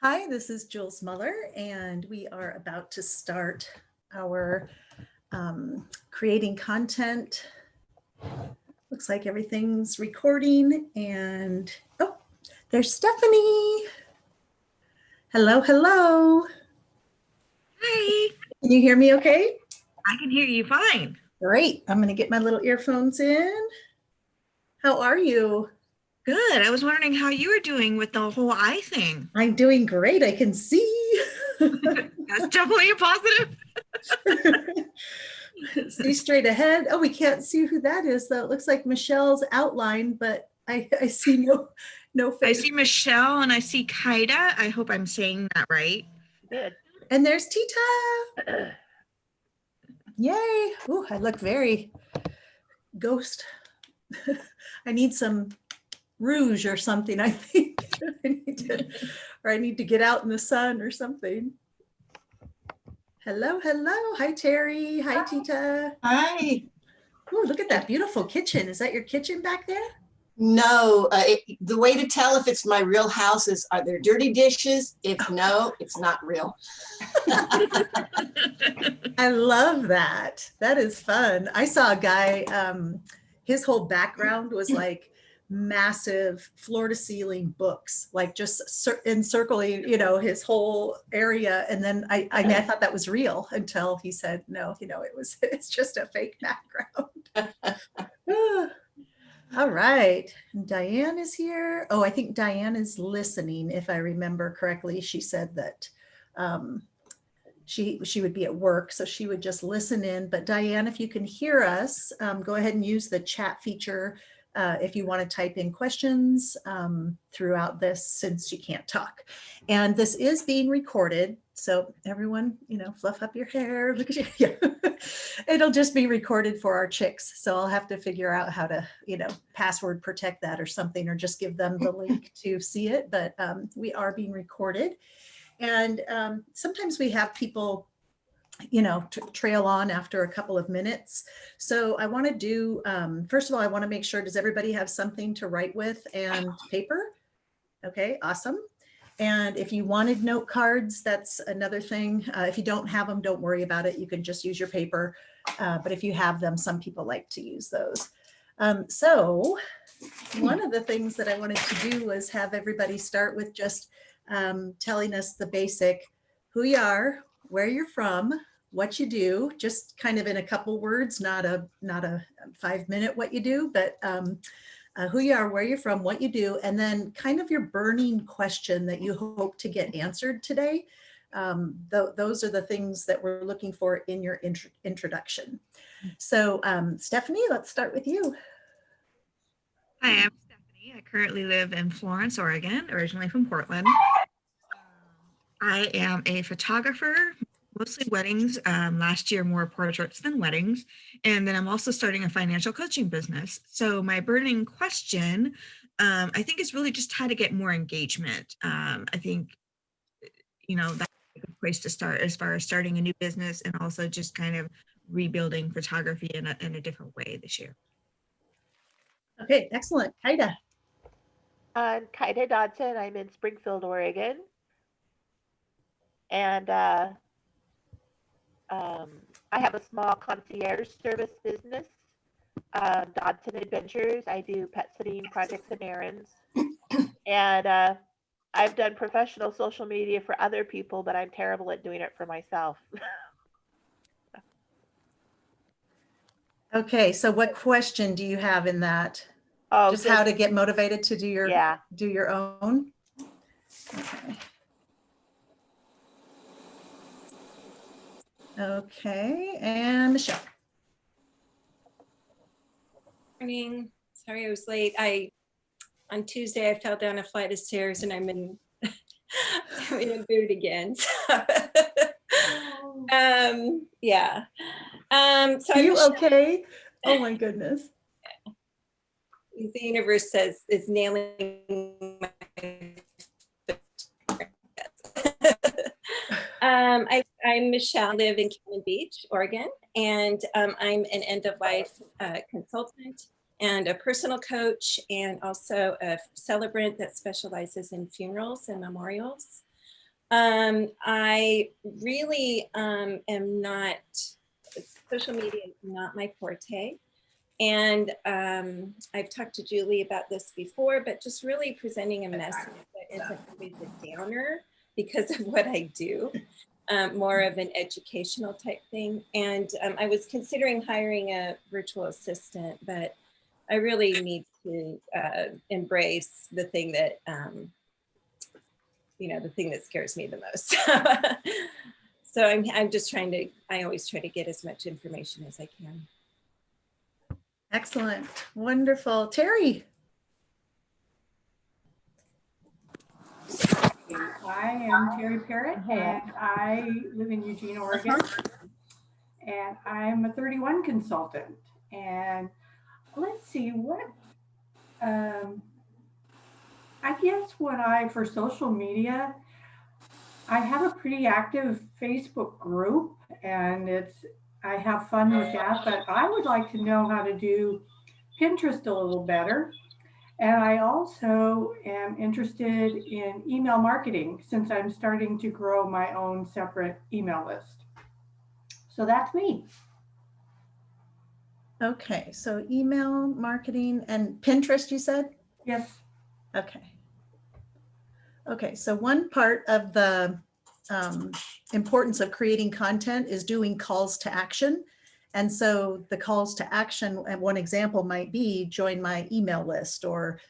Hi, this is Jules Muller, and we are about to start our creating content. Looks like everything's recording, and oh, there's Stephanie. Hello, hello. Hi. Can you hear me okay? I can hear you fine. Great. I'm going to get my little earphones in. How are you? Good. I was wondering how you were doing with the whole eye thing. I'm doing great. I can see. That's definitely a positive. See straight ahead. Oh, we can't see who that is, though. It looks like Michelle's outline, but I see no face. I see Michelle and I see Kaida. I hope I'm saying that right. Good. And there's Tita. Yay. Ooh, I look very ghost. I need some rouge or something, I think. I need to get out in the sun or something. Hello, hello. Hi, Terry. Hi, Tita. Hi. Ooh, look at that beautiful kitchen. Is that your kitchen back there? No, the way to tell if it's my real house is, are there dirty dishes? If no, it's not real. I love that. That is fun. I saw a guy, his whole background was like massive floor to ceiling books, like just encircling, his whole area. And then I thought that was real until he said, no, it's just a fake background. All right. Diane is here. Oh, I think Diane is listening. If I remember correctly, she said that she would be at work, so she would just listen in. But Diane, if you can hear us, go ahead and use the chat feature if you want to type in questions throughout this, since you can't talk. And this is being recorded, so everyone, fluff up your hair. Look at you. Yeah. It'll just be recorded for our chicks, so I'll have to figure out how to, password protect that or something, or just give them the link to see it. But we are being recorded. And sometimes we have people, trail on after a couple of minutes. So I want to do, first of all, I want to make sure, does everybody have something to write with and paper? Okay, awesome. And if you wanted note cards, that's another thing. If you don't have them, don't worry about it. You can just use your paper. But if you have them, some people like to use those. So one of the things that I wanted to do was have everybody start with just telling us the basic, who you are, where you're from, what you do, just kind of in a couple words, not a 5-minute what you do, but who you are, where you're from, what you do, and then kind of your burning question that you hope to get answered today. Those are the things that we're looking for in your introduction. So Stephanie, let's start with you. Hi, I'm Stephanie. I currently live in Florence, Oregon, originally from Portland. I am a photographer, mostly weddings. Last year, more portraits than weddings. And then I'm also starting a financial coaching business. So my burning question, I think, is really just how to get more engagement. I think, that's a good place to start as far as starting a new business, and also just kind of rebuilding photography in a different way this year. Okay, excellent. Kaida. I'm Kaida Dodson. I'm in Springfield, Oregon. And I have a small concierge service business, Dodson Adventures. I do pet sitting projects and errands. And I've done professional social media for other people, but I'm terrible at doing it for myself. Okay, so what question do you have in that? Oh, just how to get motivated to do your own? Okay. Okay, and Michelle. Morning. Sorry I was late. On Tuesday I fell down a flight of stairs and I'm in a boot again. So, yeah. So are you okay? Oh my goodness. The universe says is nailing my I'm Michelle, live in Cannon Beach, Oregon, and I'm an end-of-life consultant and a personal coach, and also a celebrant that specializes in funerals and memorials. I really am not, social media is not my forte. And I've talked to Julie about this before, but just really presenting a message that isn't always a downer because of what I do, more of an educational type thing. And I was considering hiring a virtual assistant, but I really need to embrace the thing that, the thing that scares me the most. So I'm just I always try to get as much information as I can. Excellent. Wonderful. Terry. I am Terry Parrott, and I live in Eugene, Oregon, and I'm a 31 consultant. And let's see I guess for social media, I have a pretty active Facebook group, and I have fun with that, but I would like to know how to do Pinterest a little better. And I also am interested in email marketing since I'm starting to grow my own separate email list. So that's me. Okay, so email marketing and Pinterest, you said? Yes. Okay. Okay, so one part of the importance of creating content is doing calls to action. And so the calls to action, and one example might be join my email list, or,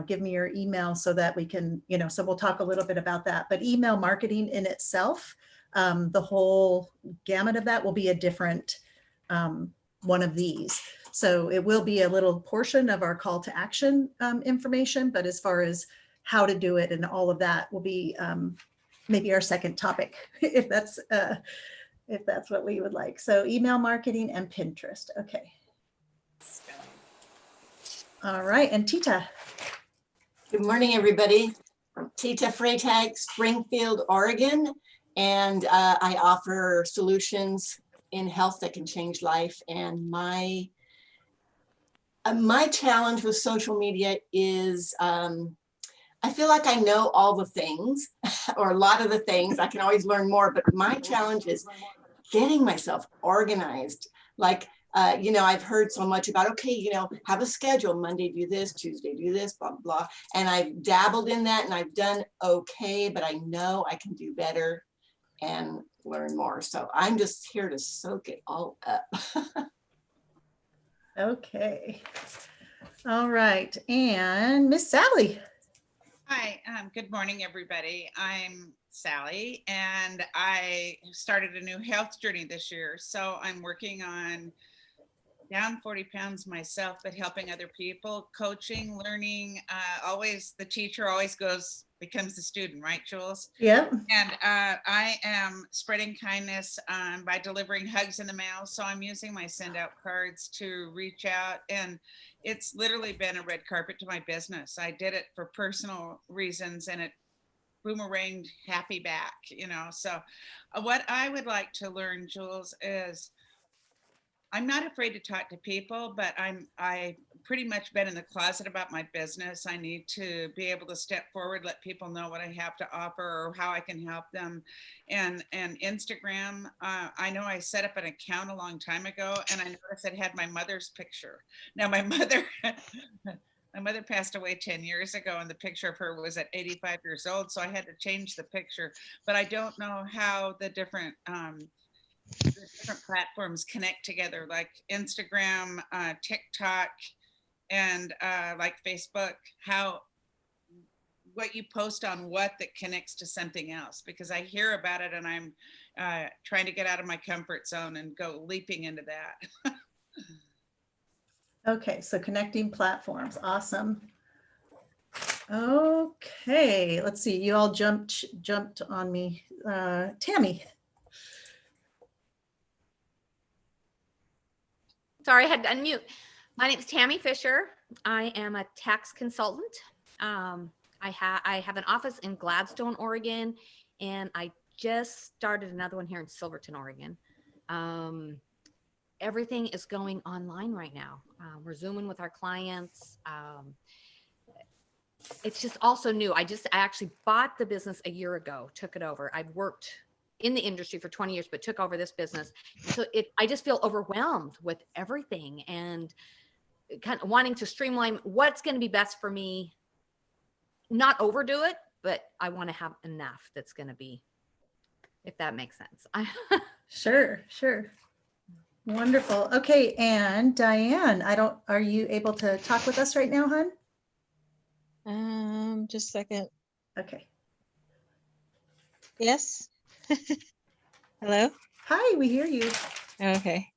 give me your email so that we can, so we'll talk a little bit about that. But email marketing in itself, the whole gamut of that will be a different one of these. So it will be a little portion of our call to action information, but as far as how to do it and all of that will be maybe our second topic, if that's what we would like. So email marketing and Pinterest. Okay. All right. And Tita. Good morning, everybody. I'm Tita Freytag, Springfield, Oregon, and I offer solutions in health that can change life. And my challenge with social media is I feel like I know all the things or a lot of the things. I can always learn more, but my challenge is getting myself organized. Like, I've heard so much about, okay, have a schedule, Monday do this, Tuesday do this, blah, blah, blah. And I've dabbled in that and I've done okay, but I know I can do better and learn more. So I'm just here to soak it all up. Okay. All right. And Miss Sally. Hi, good morning, everybody. I'm Sally, and I started a new health journey this year. So I'm working on down 40 pounds myself, but helping other people, coaching, learning. Always the teacher always becomes the student, right, Jules? Yep. And I am spreading kindness by delivering hugs in the mail. So I'm using my send out cards to reach out, and it's literally been a red carpet to my business. I did it for personal reasons, and it boomeranged happy back, So what I would like to learn, Jules, is I'm not afraid to talk to people, but I pretty much been in the closet about my business. I need to be able to step forward, let people know what I have to offer or how I can help them. And Instagram, I know I set up an account a long time ago, and I noticed it had my mother's picture. Now my mother passed away 10 years ago, and the picture of her was at 85 years old. So I had to change the picture, but I don't know how the different platforms connect together, like Instagram, TikTok, and like Facebook, what you post on what that connects to something else, because I hear about it and I'm trying to get out of my comfort zone and go leaping into that. Okay, so connecting platforms. Awesome. Okay, let's see. You all jumped on me. Tammy. Sorry, I had to unmute. My name is Tammy Fisher. I am a tax consultant. I have an office in Gladstone, Oregon, and I just started another one here in Silverton, Oregon. Everything is going online right now. We're Zooming with our clients. it's just also new. I actually bought the business a year ago, took it over. I've worked in the industry for 20 years, but took over this business. So I just feel overwhelmed with everything and kind of wanting to streamline what's going to be best for me, not overdo it, but I want to have enough that's going to be, if that makes sense. Sure, sure. Wonderful. Okay, and Diane, are you able to talk with us right now, hon? Just a second. Okay. Yes. Hello. Hi, we hear you. Okay.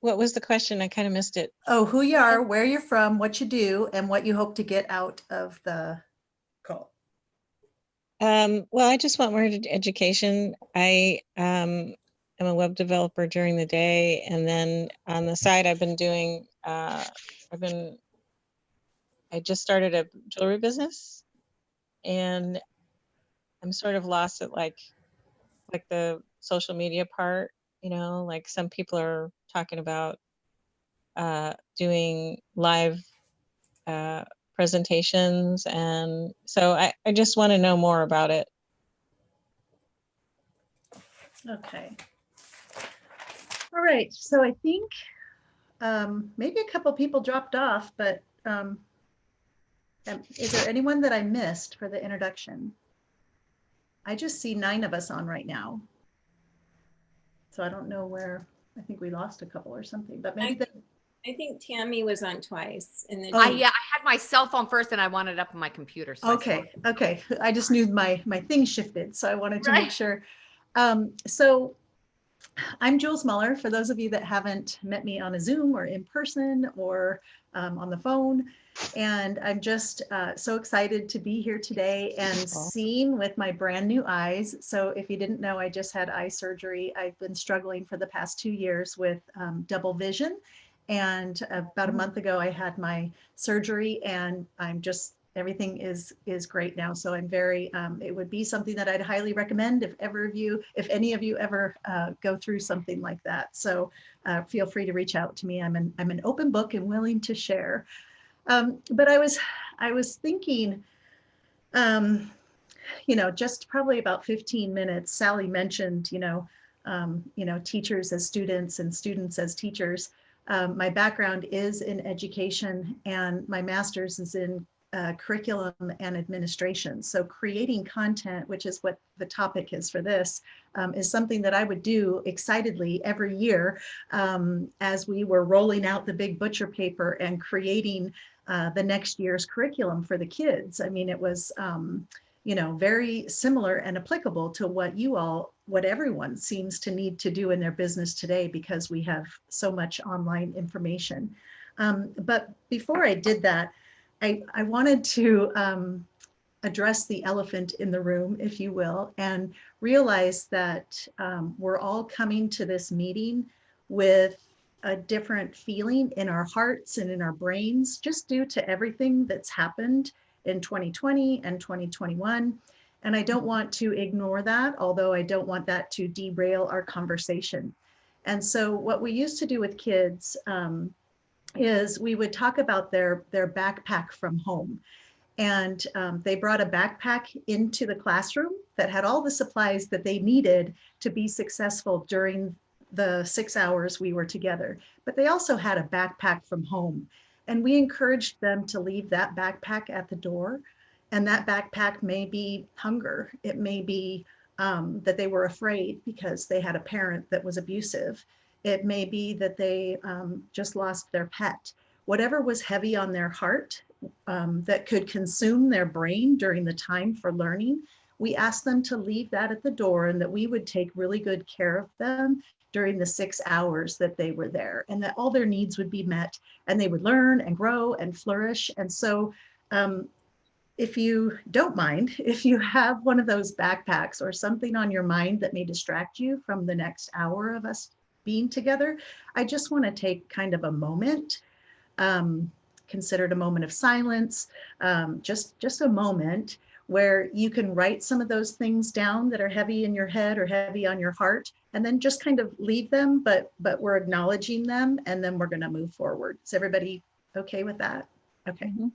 What was the question? I kind of missed it. Oh, who you are, where you're from, what you do, and what you hope to get out of the call. Well, I just want more education. I am a web developer during the day, and then on the side, I've been doing. I just started a jewelry business, and I'm sort of lost at like the social media part. You know, like some people are talking about doing live presentations, and so I just want to know more about it. Okay. All right. So I think maybe a couple people dropped off, but is there anyone that I missed for the introduction? I just see 9 of us on right now. So I don't know where, I think we lost a couple or something, but maybe I think Tammy was on twice, and then Oh. Yeah, I had my cell phone first and I wanted it up on my computer. So okay. Okay. I just knew my thing shifted, so I wanted to Right. make sure. So I'm Jules Muller, for those of you that haven't met me on a Zoom or in person or on the phone. And I'm just so excited to be here today and seeing with my brand new eyes. So if you didn't know, I just had eye surgery. I've been struggling for the past 2 years with double vision. And about a month ago, I had my surgery, and I'm just, everything is great now. So I'm very, it would be something that I'd highly recommend if any of you ever go through something like that. So feel free to reach out to me. I'm an open book and willing to share. But I was thinking, just probably about 15 minutes, Sally mentioned, teachers as students and students as teachers. My background is in education, and my master's is in curriculum and administration. So creating content, which is what the topic is for this, is something that I would do excitedly every year as we were rolling out the big butcher paper and creating the next year's curriculum for the kids. I mean, it was, very similar and applicable to what everyone seems to need to do in their business today, because we have so much online information. But before I did that, I wanted to address the elephant in the room, if you will, and realize that we're all coming to this meeting with a different feeling in our hearts and in our brains, just due to everything that's happened in 2020 and 2021. And I don't want to ignore that, although I don't want that to derail our conversation. And so what we used to do with kids is we would talk about their backpack from home. And they brought a backpack into the classroom that had all the supplies that they needed to be successful during the 6 hours we were together. But they also had a backpack from home. And we encouraged them to leave that backpack at the door. And that backpack may be hunger. It may be that they were afraid because they had a parent that was abusive. It may be that they just lost their pet. Whatever was heavy on their heart that could consume their brain during the time for learning, we asked them to leave that at the door, and that we would take really good care of them during the 6 hours that they were there, and that all their needs would be met, and they would learn and grow and flourish. And so if you don't mind, if you have one of those backpacks or something on your mind that may distract you from the next hour of us being together, I just want to take kind of a moment, considered a moment of silence, just a moment where you can write some of those things down that are heavy in your head or heavy on your heart, and then just kind of leave them, but we're acknowledging them, and then we're going to move forward. Is everybody okay with that? Okay. Mhm.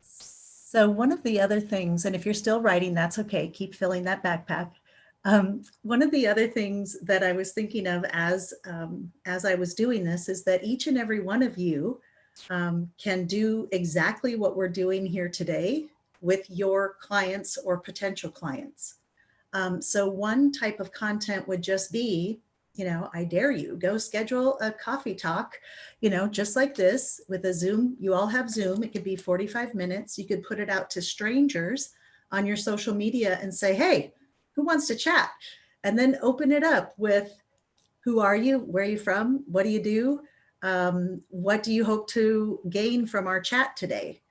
So one of the other things, and if you're still writing, that's okay, keep filling that backpack. One of the other things that I was thinking of as I was doing this is that each and every one of you can do exactly what we're doing here today with your clients or potential clients. So one type of content would just be, I dare you, go schedule a coffee talk, just like this with a Zoom. You all have Zoom. It could be 45 minutes. You could put it out to strangers on your social media and say, hey, who wants to chat? And then open it up with, who are you? Where are you from? What do you do? What do you hope to gain from our chat today?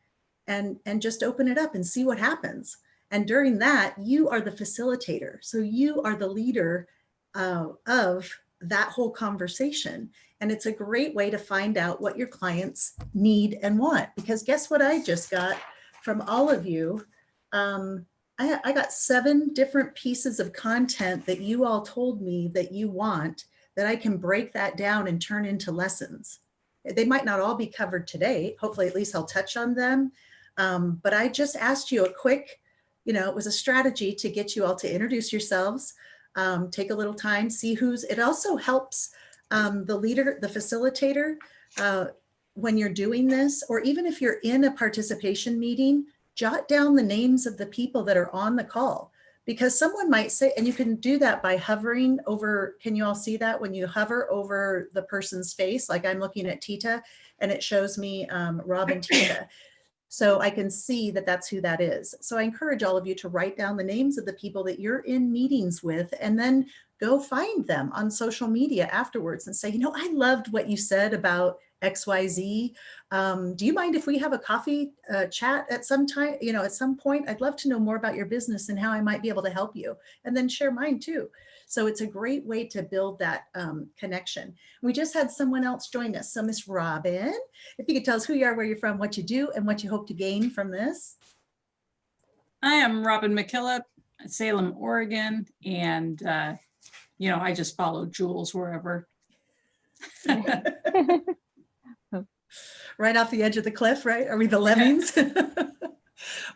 And just open it up and see what happens. And during that, you are the facilitator. So you are the leader of that whole conversation. And it's a great way to find out what your clients need and want. Because guess what I just got from all of you? I got 7 different pieces of content that you all told me that you want, that I can break that down and turn into lessons. They might not all be covered today. Hopefully, at least I'll touch on them. But I just asked you a quick, it was a strategy to get you all to introduce yourselves, take a little time, see it also helps the leader, the facilitator, when you're doing this, or even if you're in a participation meeting, jot down the names of the people that are on the call, because someone might say, and you can do that by hovering over, can you all see that when you hover over the person's face? Like I'm looking at Tita and it shows me Rob and Tita. So I can see that that's who that is. So I encourage all of you to write down the names of the people that you're in meetings with, and then go find them on social media afterwards and say, I loved what you said about XYZ. Do you mind if we have a coffee chat at some time, at some point? I'd love to know more about your business and how I might be able to help you, and then share mine too. So it's a great way to build that connection. We just had someone else join us. So Miss Robin, if you could tell us who you are, where you're from, what you do, and what you hope to gain from this. I am Robin McKillop, Salem, Oregon, and I just follow Jules wherever. Right off the edge of the cliff, right? Are we the lemmings?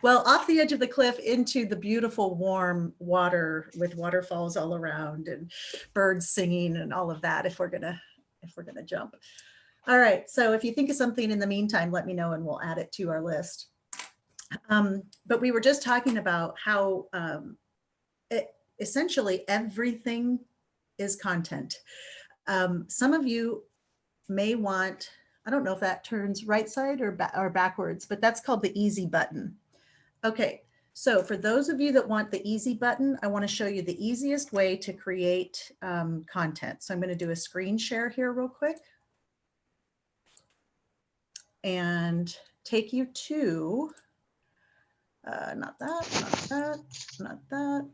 Well, off the edge of the cliff into the beautiful warm water with waterfalls all around and birds singing and all of that, if we're gonna jump. All right, so if you think of something in the meantime, let me know and we'll add it to our list. But we were just talking about how essentially everything is content. Some of you may want, I don't know if that turns right side or backwards, but that's called the easy button. Okay, so for those of you that want the easy button, I want to show you the easiest way to create content. So I'm going to do a screen share here real quick and take you to, not that.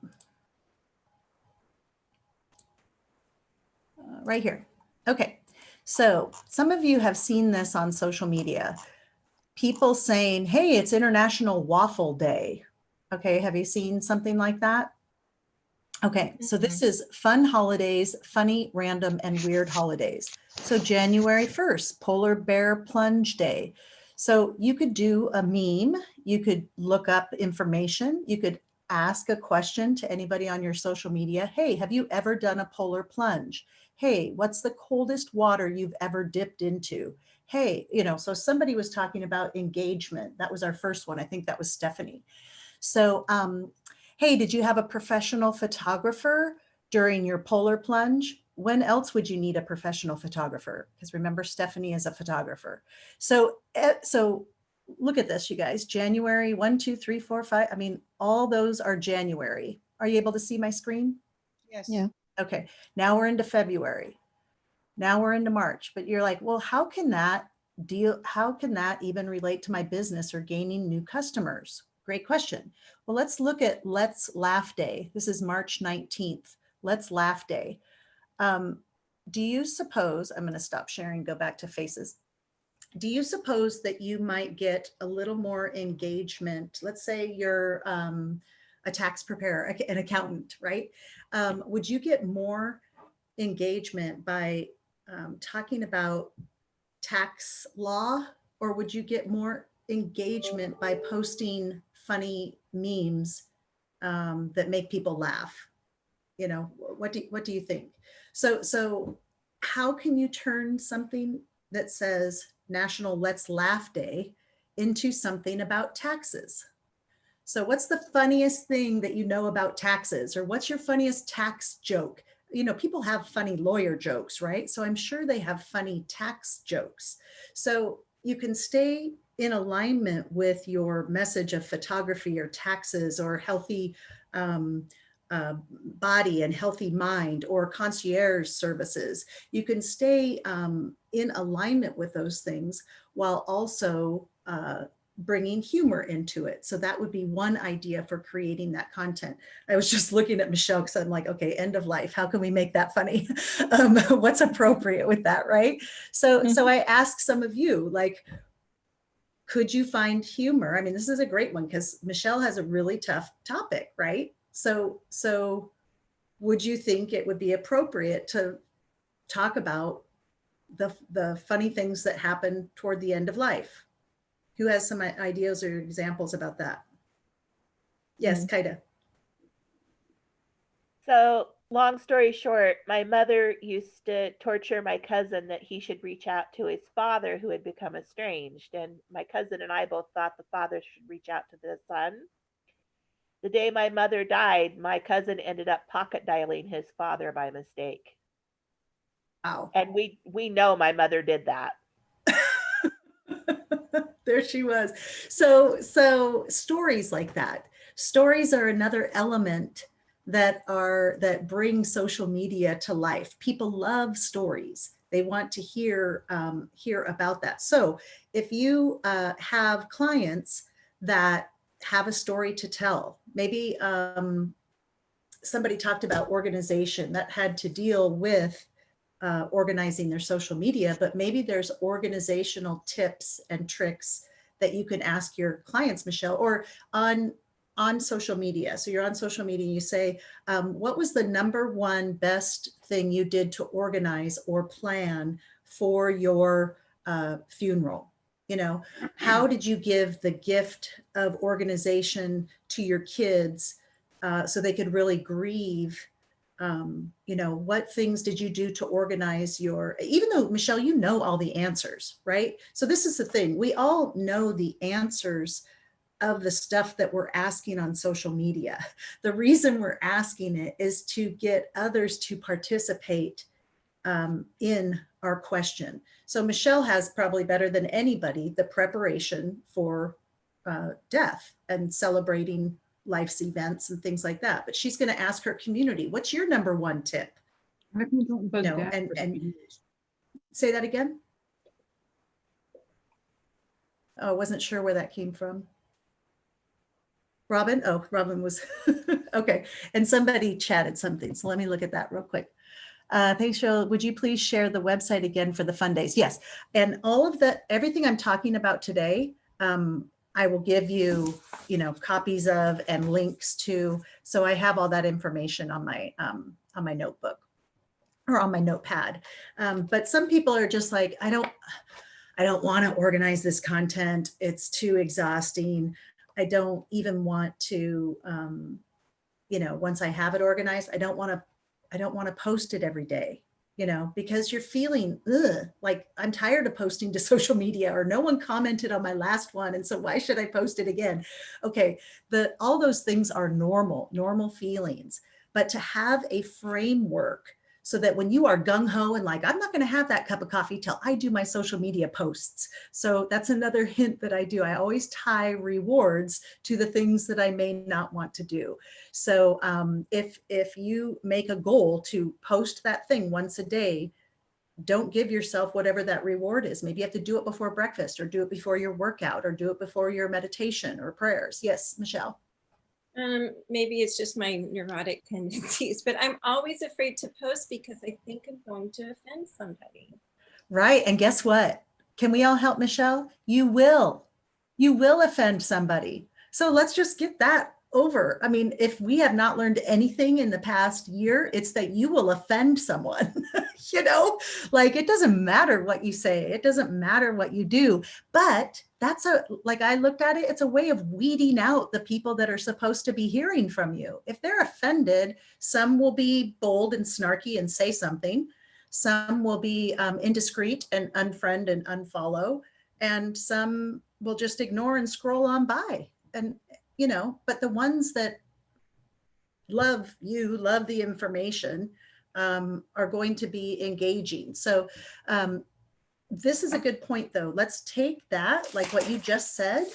Right here. Okay, so some of you have seen this on social media. People saying, hey, it's International Waffle Day. Okay, have you seen something like that? Okay, so this is fun holidays, funny, random, and weird holidays. So January 1st, Polar Bear Plunge Day. So you could do a meme, you could look up information, you could ask a question to anybody on your social media. Hey, have you ever done a polar plunge? Hey, what's the coldest water you've ever dipped into? Hey, so somebody was talking about engagement. That was our first one. I think that was Stephanie. So, hey, did you have a professional photographer during your polar plunge? When else would you need a professional photographer? Because remember, Stephanie is a photographer. So look at this, you guys. January 1, 2, 3, 4, 5. I mean, all those are January. Are you able to see my screen? Yes. Yeah. Okay. Now we're into February. Now we're into March. But you're like, well, how can that even relate to my business or gaining new customers? Great question. Well, let's look at Let's Laugh Day. This is March 19th. Let's Laugh Day. Do you suppose, I'm going to stop sharing, go back to faces. Do you suppose that you might get a little more engagement? Let's say you're a tax preparer, an accountant, right? Would you get more engagement by talking about tax law, or would you get more engagement by posting funny memes that make people laugh? What do you think? So how can you turn something that says National Let's Laugh Day into something about taxes? So what's the funniest thing that you know about taxes, or what's your funniest tax joke? People have funny lawyer jokes, right? So I'm sure they have funny tax jokes. So you can stay in alignment with your message of photography or taxes or healthy body and healthy mind or concierge services. You can stay in alignment with those things while also bringing humor into it. So that would be one idea for creating that content. I was just looking at Michelle because I'm like, okay, end of life. How can we make that funny? What's appropriate with that, right? So I asked some of you, like, could you find humor? I mean, this is a great one because Michelle has a really tough topic, right? So would you think it would be appropriate to talk about the funny things that happen toward the end of life? Who has some ideas or examples about that? Yes, Kaida. So, long story short, my mother used to torture my cousin that he should reach out to his father who had become estranged. And my cousin and I both thought the father should reach out to the son. The day my mother died, my cousin ended up pocket dialing his father by mistake. Wow. And we know my mother did that. There she was. So stories like that. Stories are another element that bring social media to life. People love stories. They want to hear about that. So if you have clients that have a story to tell, maybe somebody talked about organization that had to deal with organizing their social media, but maybe there's organizational tips and tricks that you can ask your clients, Michelle, or on social media. So you're on social media, you say, what was the number one best thing you did to organize or plan for your funeral? How did you give the gift of organization to your kids so they could really grieve? What things did you do to organize even though, Michelle, you know all the answers, right? So this is the thing. We all know the answers of the stuff that we're asking on social media. The reason we're asking it is to get others to participate in our question. So Michelle has probably better than anybody the preparation for death and celebrating life's events and things like that. But she's going to ask her community, what's your number one tip? And say that again. Oh, I wasn't sure where that came from. Robin? Oh, Robin was, okay. And somebody chatted something. So let me look at that real quick. Thanks, Cheryl. Would you please share the website again for the fun days? Yes. And all of everything I'm talking about today, I will give you, copies of and links to. So I have all that information on my notebook or on my notepad. But some people are just like, I don't want to organize this content. It's too exhausting. I don't even want to, once I have it organized, I don't want to post it every day, because you're feeling like I'm tired of posting to social media, or no one commented on my last one. And so why should I post it again? Okay. All those things are normal feelings, but to have a framework so that when you are gung-ho and like, I'm not going to have that cup of coffee till I do my social media posts. So that's another hint that I do. I always tie rewards to the things that I may not want to do. So if you make a goal to post that thing once a day, don't give yourself whatever that reward is. Maybe you have to do it before breakfast, or do it before your workout, or do it before your meditation or prayers. Yes, Michelle. Maybe it's just my neurotic tendencies, but I'm always afraid to post because I think I'm going to offend somebody. Right. And guess what? Can we all help Michelle? You will offend somebody. So let's just get that over. I mean, if we have not learned anything in the past year, it's that you will offend someone. Like, it doesn't matter what you say. It doesn't matter what you do, but like I looked at it, it's a way of weeding out the people that are supposed to be hearing from you. If they're offended, some will be bold and snarky and say something. Some will be indiscreet and unfriend and unfollow, and some will just ignore and scroll on by. And, but the ones that love you, love the information, are going to be engaging. So this is a good point though. Let's take that, like what you just said,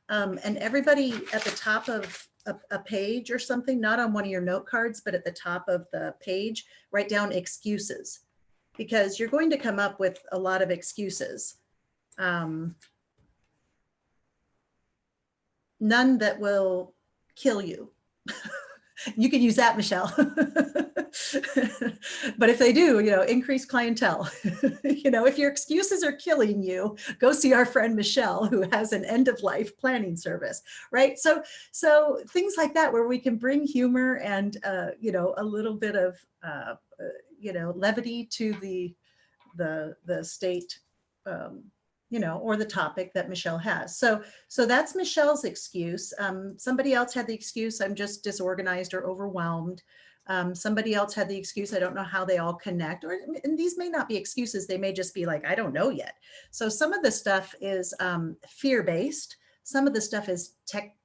and everybody at the top of a page or something, not on one of your note cards, but at the top of the page, write down excuses, because you're going to come up with a lot of excuses. None that will kill you. You can use that, Michelle. But if they do, increase clientele. If your excuses are killing you, go see our friend Michelle, who has an end of life planning service, right? So things like that, where we can bring humor and, a little bit of, levity to the state, or the topic that Michelle has. So that's Michelle's excuse. Somebody else had the excuse, I'm just disorganized or overwhelmed. Somebody else had the excuse, I don't know how they all connect. And these may not be excuses. They may just be like, I don't know yet. So some of the stuff is fear-based. Some of the stuff is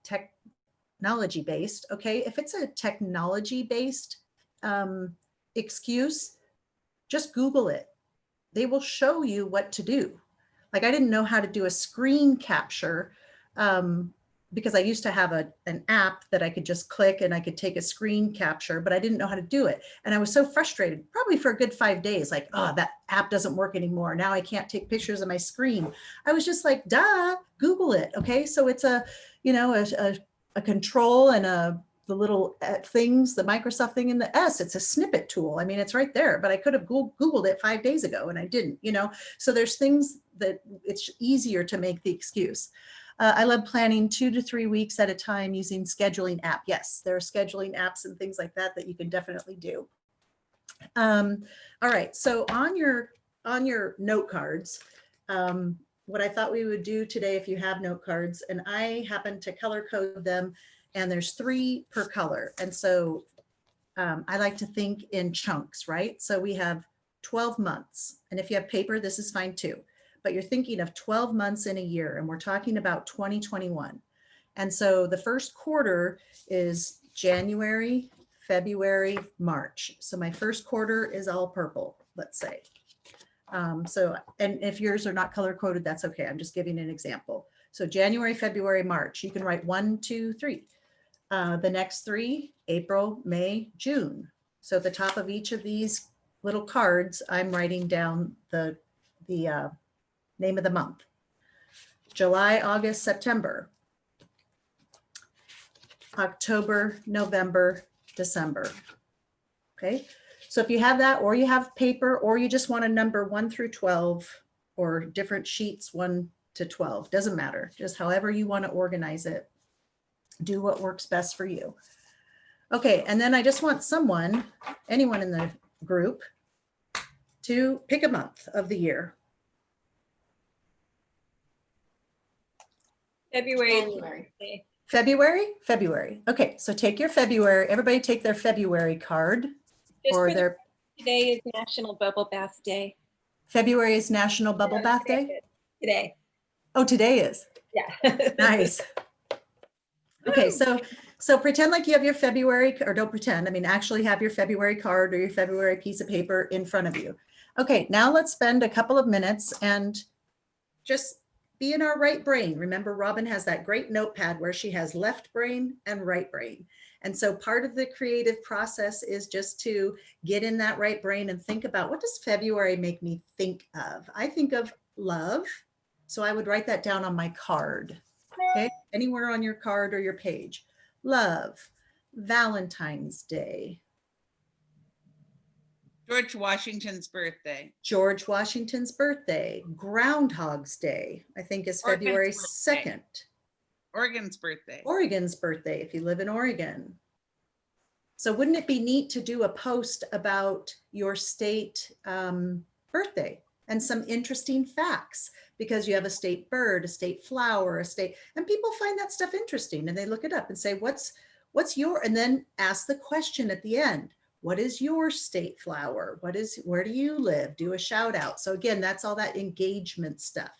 technology-based. Okay, if it's a technology-based excuse, just Google it. They will show you what to do. Like, I didn't know how to do a screen capture because I used to have an app that I could just click and I could take a screen capture, but I didn't know how to do it. And I was so frustrated, probably for a good 5 days, like, oh, that app doesn't work anymore. Now I can't take pictures of my screen. I was just like, duh, Google it. Okay. So it's a control and the little things, the Microsoft thing in the S, it's a snippet tool. I mean, it's right there, but I could have Googled it 5 days ago and I didn't, so there's things that it's easier to make the excuse. I love planning 2 to 3 weeks at a time using scheduling app. Yes, there are scheduling apps and things like that you can definitely do. All right, so on your note cards, what I thought we would do today, if you have note cards, and I happen to color code them, and there's 3 per color. And so I like to think in chunks, right? So we have 12 months. And if you have paper, this is fine too. But you're thinking of 12 months in a year, and we're talking about 2021. And so the first quarter is January, February, March. So my first quarter is all purple, let's say. And if yours are not color coded, that's okay. I'm just giving an example. So January, February, March, you can write 1, 2, 3. The next 3, April, May, June. So at the top of each of these little cards, I'm writing down the name of the month. July, August, September, October, November, December. Okay. So if you have that, or you have paper, or you just want a number 1 through 12, or different sheets, 1 to 12, doesn't matter. Just however you want to organize it, do what works best for you. Okay, and then I just want someone, anyone in the group, to pick a month of the year. February. January. February. Okay, so take your February, everybody take their February card. Just Or for their today is National Bubble Bath Day. February is National Bubble Bath Day? Today. Oh, today is. Yeah. Nice. Okay, so pretend like you have your February, or don't pretend, I mean, actually have your February card or your February piece of paper in front of you. Okay, now let's spend a couple of minutes and just be in our right brain. Remember, Robin has that great notepad where she has left brain and right brain. And so part of the creative process is just to get in that right brain and think about, what does February make me think of? I think of love. So I would write that down on my card. Okay, anywhere on your card or your page. Love, Valentine's Day, George Washington's birthday. George Washington's birthday, Groundhog's Day, I think is Oregon's February birthday. 2nd. Oregon's birthday. Oregon's birthday, if you live in Oregon. So wouldn't it be neat to do a post about your state birthday and some interesting facts, because you have a state bird, a state flower, a state, and people find that stuff interesting and they look it up and say, what's your, and then ask the question at the end, what is your state flower? Where do you live? Do a shout out. So again, that's all that engagement stuff.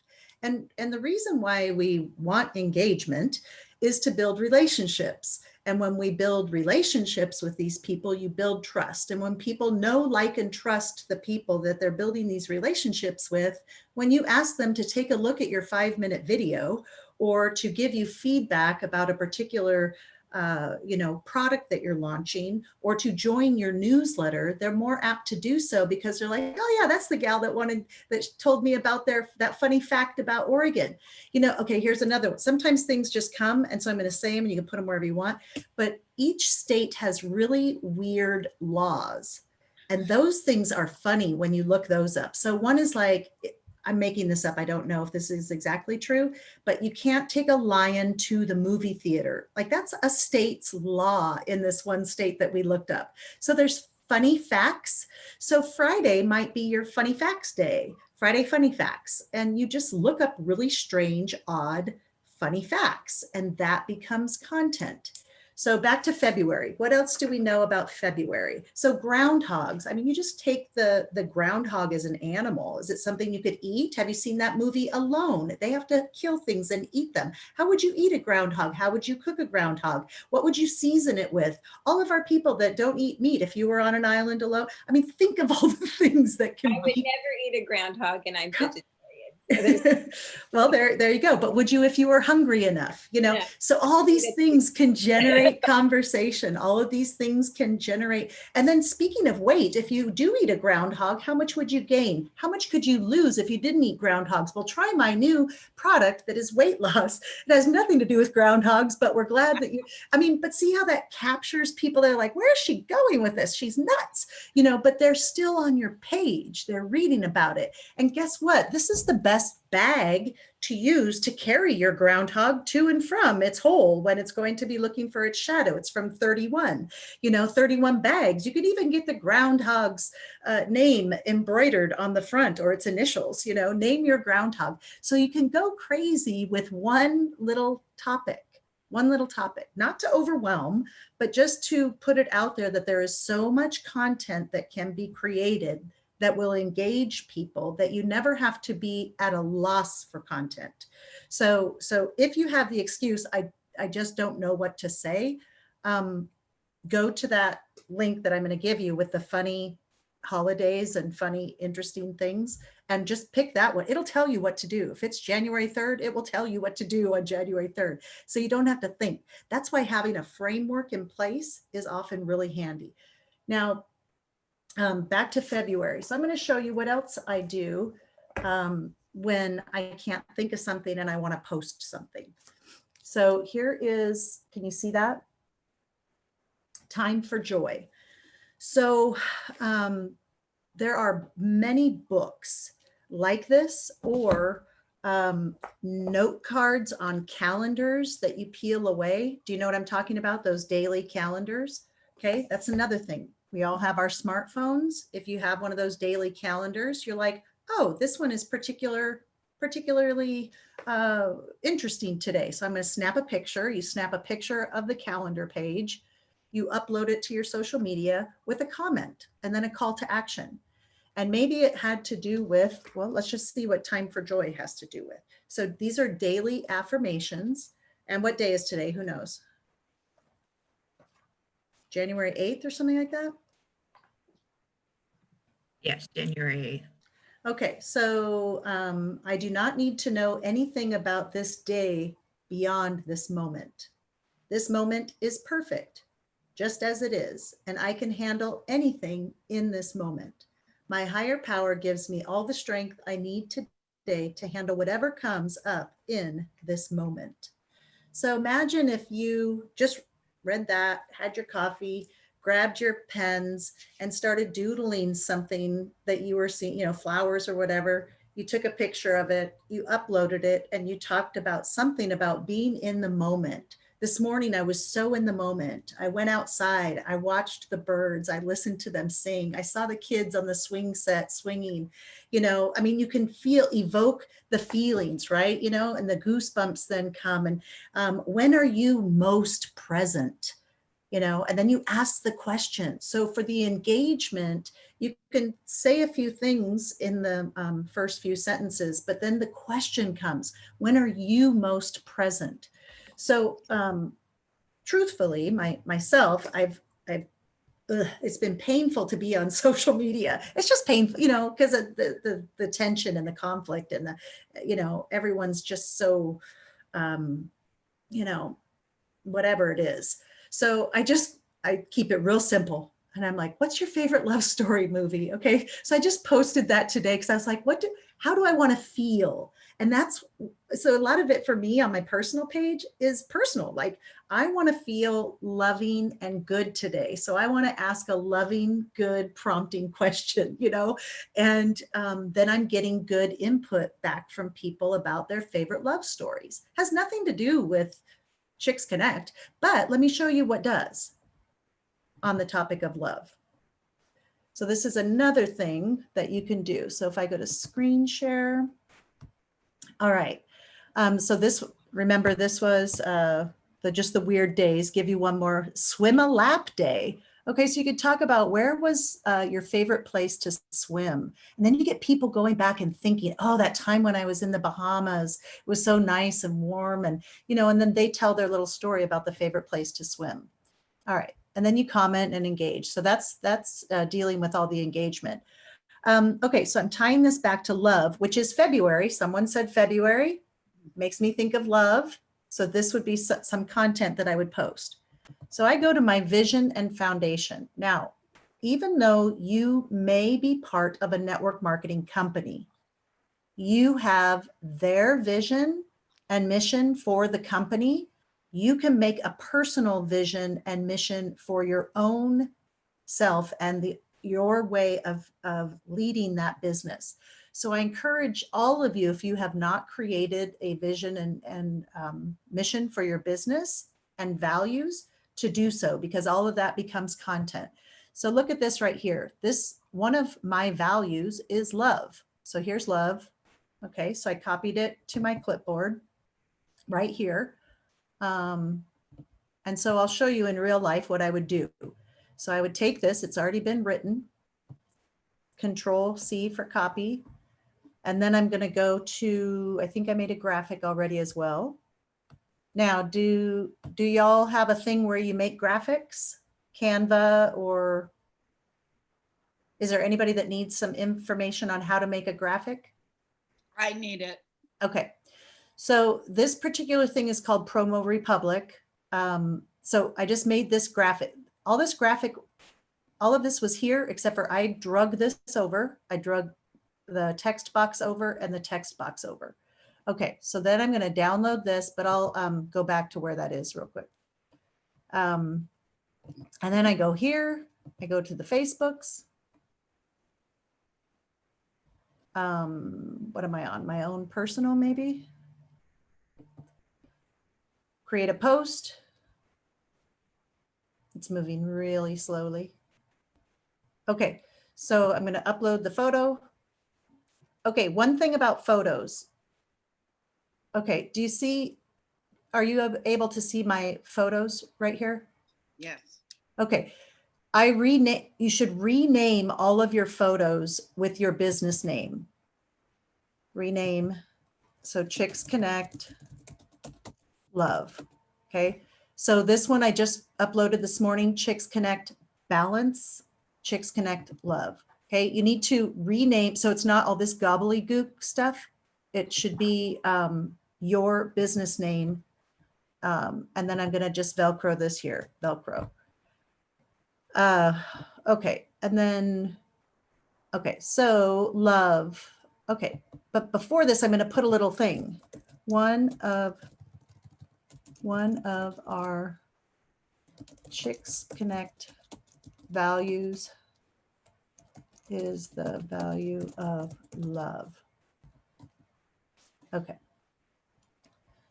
And the reason why we want engagement is to build relationships. And when we build relationships with these people, you build trust. And when people know, like, and trust the people that they're building these relationships with, when you ask them to take a look at your 5-minute video or to give you feedback about a particular product that you're launching, or to join your newsletter, they're more apt to do so because they're like, oh yeah, that's the gal that told me about that funny fact about Oregon. Okay, here's another one. Sometimes things just come, and so I'm going to say them and you can put them wherever you want, but each state has really weird laws. And those things are funny when you look those up. So one is like, I'm making this up, I don't know if this is exactly true, but you can't take a lion to the movie theater. Like, that's a state's law in this one state that we looked up. So there's funny facts. So Friday might be your funny facts day, Friday funny facts. And you just look up really strange, odd, funny facts, and that becomes content. So back to February. What else do we know about February? So groundhogs. I mean, you just take the groundhog as an animal. Is it something you could eat? Have you seen that movie Alone? They have to kill things and eat them. How would you eat a groundhog? How would you cook a groundhog? What would you season it with? All of our people that don't eat meat, if you were on an island alone, I mean, think of all the things that can I would never eat a groundhog, and I'm vegetarian. Well, there you go. But would you if you were hungry enough? Yeah. So all these things can generate conversation. All of these things can generate. And then speaking of weight, if you do eat a groundhog, how much would you gain? How much could you lose if you didn't eat groundhogs? Well, try my new product that is weight loss. It has nothing to do with groundhogs, but we're glad that but see how that captures people. They're like, where is she going with this? She's nuts, but they're still on your page. They're reading about it. And guess what? This is the best bag to use to carry your groundhog to and from its hole when it's going to be looking for its shadow. It's from 31, 31 bags. You could even get the groundhog's name embroidered on the front, or its initials, name your groundhog. So you can go crazy with one little topic, not to overwhelm, but just to put it out there that there is so much content that can be created that will engage people, that you never have to be at a loss for content. So if you have the excuse, I just don't know what to say, go to that link that I'm going to give you with the funny holidays and funny, interesting things, and just pick that one. It'll tell you what to do. If it's January 3rd, it will tell you what to do on January 3rd. So you don't have to think. That's why having a framework in place is often really handy. Now, back to February. So I'm going to show you what else I do when I can't think of something and I want to post something. So here is, can you see that? Time for joy. So there are many books like this, or note cards on calendars that you peel away. Do you know what I'm talking about? Those daily calendars. Okay, that's another thing. We all have our smartphones. If you have one of those daily calendars, you're like, oh, this one is particularly interesting today. So I'm going to snap a picture. You snap a picture of the calendar page. You upload it to your social media with a comment and then a call to action. And maybe it had to do with, well, let's just see what Time for Joy has to do with. So these are daily affirmations. And what day is today? Who knows? January 8th or something like that? Yes, January 8th. Okay, so I do not need to know anything about this day beyond this moment. This moment is perfect, just as it is, and I can handle anything in this moment. My higher power gives me all the strength I need today to handle whatever comes up in this moment. So imagine if you just read that, had your coffee, grabbed your pens, and started doodling something that you were seeing, you know, flowers or whatever. You took a picture of it, you uploaded it, and you talked about something about being in the moment. This morning, I was so in the moment. I went outside, I watched the birds, I listened to them sing. I saw the kids on the swing set swinging. You know, I mean, you can evoke the feelings, right? You know, and the goosebumps then come. And when are you most present? You know, and then you ask the question. So for the engagement, you can say a few things in the first few sentences, but then the question comes, when are you most present? So truthfully, myself, it's been painful to be on social media. It's just painful, you know, because of the tension and the conflict and the, you know, everyone's just so, you know, whatever it is. So I keep it real simple. And I'm like, what's your favorite love story movie? Okay. So I just posted that today because I was like, how do I want to feel? And so a lot of it for me on my personal page is personal. Like I want to feel loving and good today. So I want to ask a loving, good prompting question, you know, and then I'm getting good input back from people about their favorite love stories. Has nothing to do with Chicks Connect, but let me show you what does on the topic of love. So this is another thing that you can do. So if I go to screen share, all right. So remember this was just the weird days. Give you one more, swim a lap day. Okay, so you could talk about where was your favorite place to swim? And then you get people going back and thinking, oh, that time when I was in the Bahamas, it was so nice and warm. And, you know, and then they tell their little story about the favorite place to swim. All right, and then you comment and engage. So that's dealing with all the engagement. Okay, so I'm tying this back to love, which is February. Someone said February, makes me think of love. So this would be some content that I would post. So I go to my vision and foundation. Now, even though you may be part of a network marketing company, you have their vision and mission for the company. You can make a personal vision and mission for your own self and your way of leading that business. So I encourage all of you, if you have not created a vision and mission for your business and values, to do so, because all of that becomes content. So look at this right here. This, one of my values is love. So here's love. Okay, so I copied it to my clipboard right here. And so I'll show you in real life what I would do. So I would take this, it's already been written, Control C for copy. And then I'm going to go to, I think I made a graphic already as well. Now, do y'all have a thing where you make graphics, Canva, or is there anybody that needs some information on how to make a graphic? I need it. Okay. So this particular thing is called Promo Republic. So I just made this graphic. All of this was here, except for I drug this over. I drug the text box over and the text box over. Okay, so then I'm going to download this, but I'll go back to where that is real quick. And then I go here, I go to the Facebooks. what am I on? My own personal, maybe? Create a post. It's moving really slowly. Okay, so I'm going to upload the photo. Okay, one thing about photos. Okay, do you see, are you able to see my photos right here? Yes. Okay, you should rename all of your photos with your business name. Rename, so Chicks Connect Love, okay? So this one I just uploaded this morning, Chicks Connect Balance, Chicks Connect Love, okay? You need to rename, so it's not all this gobbledygook stuff. It should be your business name. And then I'm gonna just Velcro this here, Velcro. Okay, and then, okay, so love. Okay, but before this, I'm going to put a little thing. One of our Chicks Connect values is the value of love. Okay.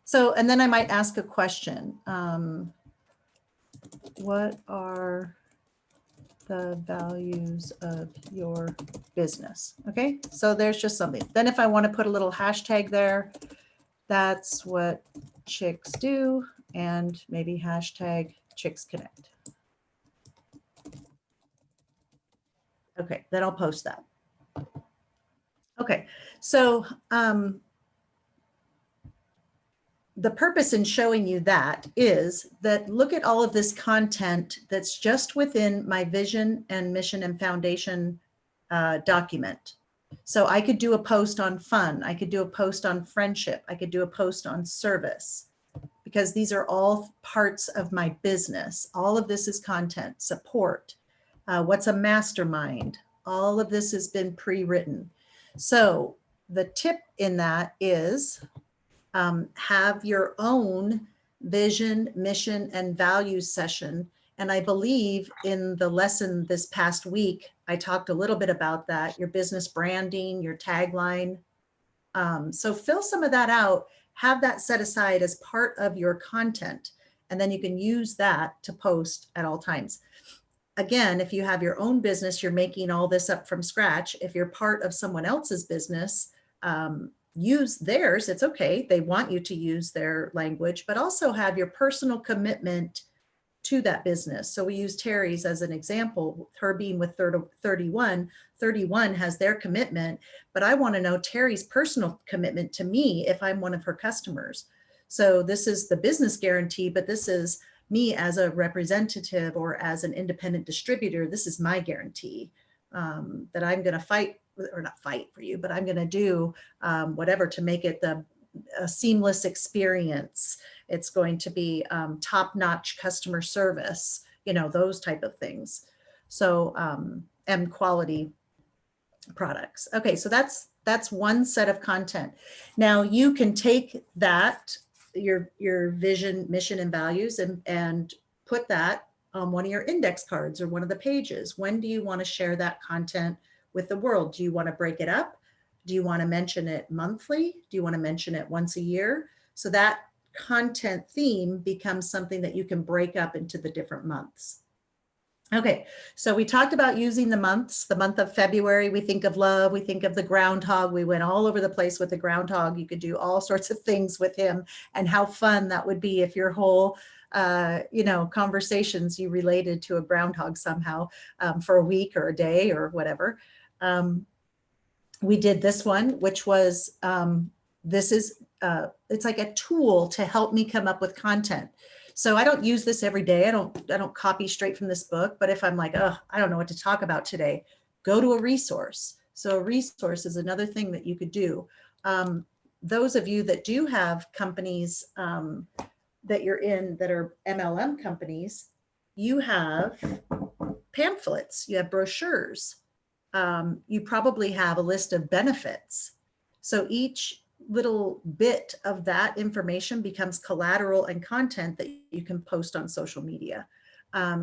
So, and then I might ask a question. What are the values of your business? Okay, so there's just something. Then if I want to put a little hashtag there, that's what chicks do, and maybe hashtag Chicks Connect. Okay, then I'll post that. Okay, so the purpose in showing you that is that look at all of this content that's just within my vision and mission and foundation document. So I could do a post on fun. I could do a post on friendship. I could do a post on service, because these are all parts of my business. All of this is content, support. What's a mastermind? All of this has been pre-written. So the tip in that is have your own vision, mission, and values session. And I believe in the lesson this past week, I talked a little bit about that, your business branding, your tagline. So fill some of that out, have that set aside as part of your content, and then you can use that to post at all times. Again, if you have your own business, you're making all this up from scratch. If you're part of someone else's business, use theirs. It's okay. They want you to use their language, but also have your personal commitment to that business. So we use Terry's as an example, her being with 31 has their commitment, but I want to know Terry's personal commitment to me if I'm one of her customers. So this is the business guarantee, but this is me as a representative or as an independent distributor. This is my guarantee that I'm going to fight, or not fight for you, but I'm going to do whatever to make it a seamless experience. It's going to be top-notch customer service, you know, those type of things. So, and quality products. Okay, so that's one set of content. Now you can take that, your vision, mission, and values, and put that on one of your index cards or one of the pages. When do you want to share that content with the world? Do you want to break it up? Do you want to mention it monthly? Do you want to mention it once a year? So that content theme becomes something that you can break up into the different months. Okay, so we talked about using the months. The month of February, we think of love, we think of the groundhog. We went all over the place with the groundhog. You could do all sorts of things with him, and how fun that would be if your whole you know, conversations you related to a groundhog somehow for a week or a day or whatever. We did this one, which was, it's like a tool to help me come up with content. So I don't use this every day. I don't copy straight from this book, but if I'm like, oh, I don't know what to talk about today, go to a resource. So a resource is another thing that you could do. Those of you that do have companies that you're in that are MLM companies, you have pamphlets, you have brochures. You probably have a list of benefits. So each little bit of that information becomes collateral and content that you can post on social media.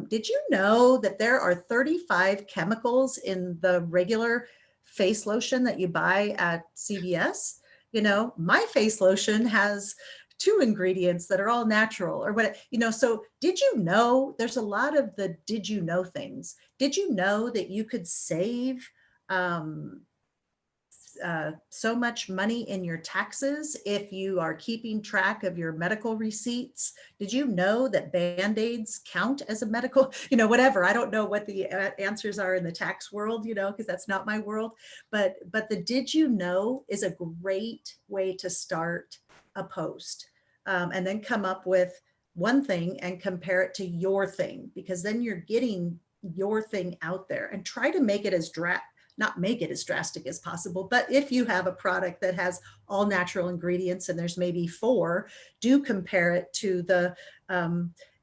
Did you know that there are 35 chemicals in the regular face lotion that you buy at CVS. You know, my face lotion has 2 ingredients that are all natural or what, you know. So did you know there's a lot of the did you know things? Did you know that you could save so much money in your taxes if you are keeping track of your medical receipts? Did you know that Band-Aids count as a medical, you know, whatever. I don't know what the answers are in the tax world, you know, because that's not my world. But the did you know is a great way to start a post, and then come up with one thing and compare it to your thing, because then you're getting your thing out there, and try to make it as not make it as drastic as possible. But if you have a product that has all natural ingredients and there's maybe 4, do compare it to the,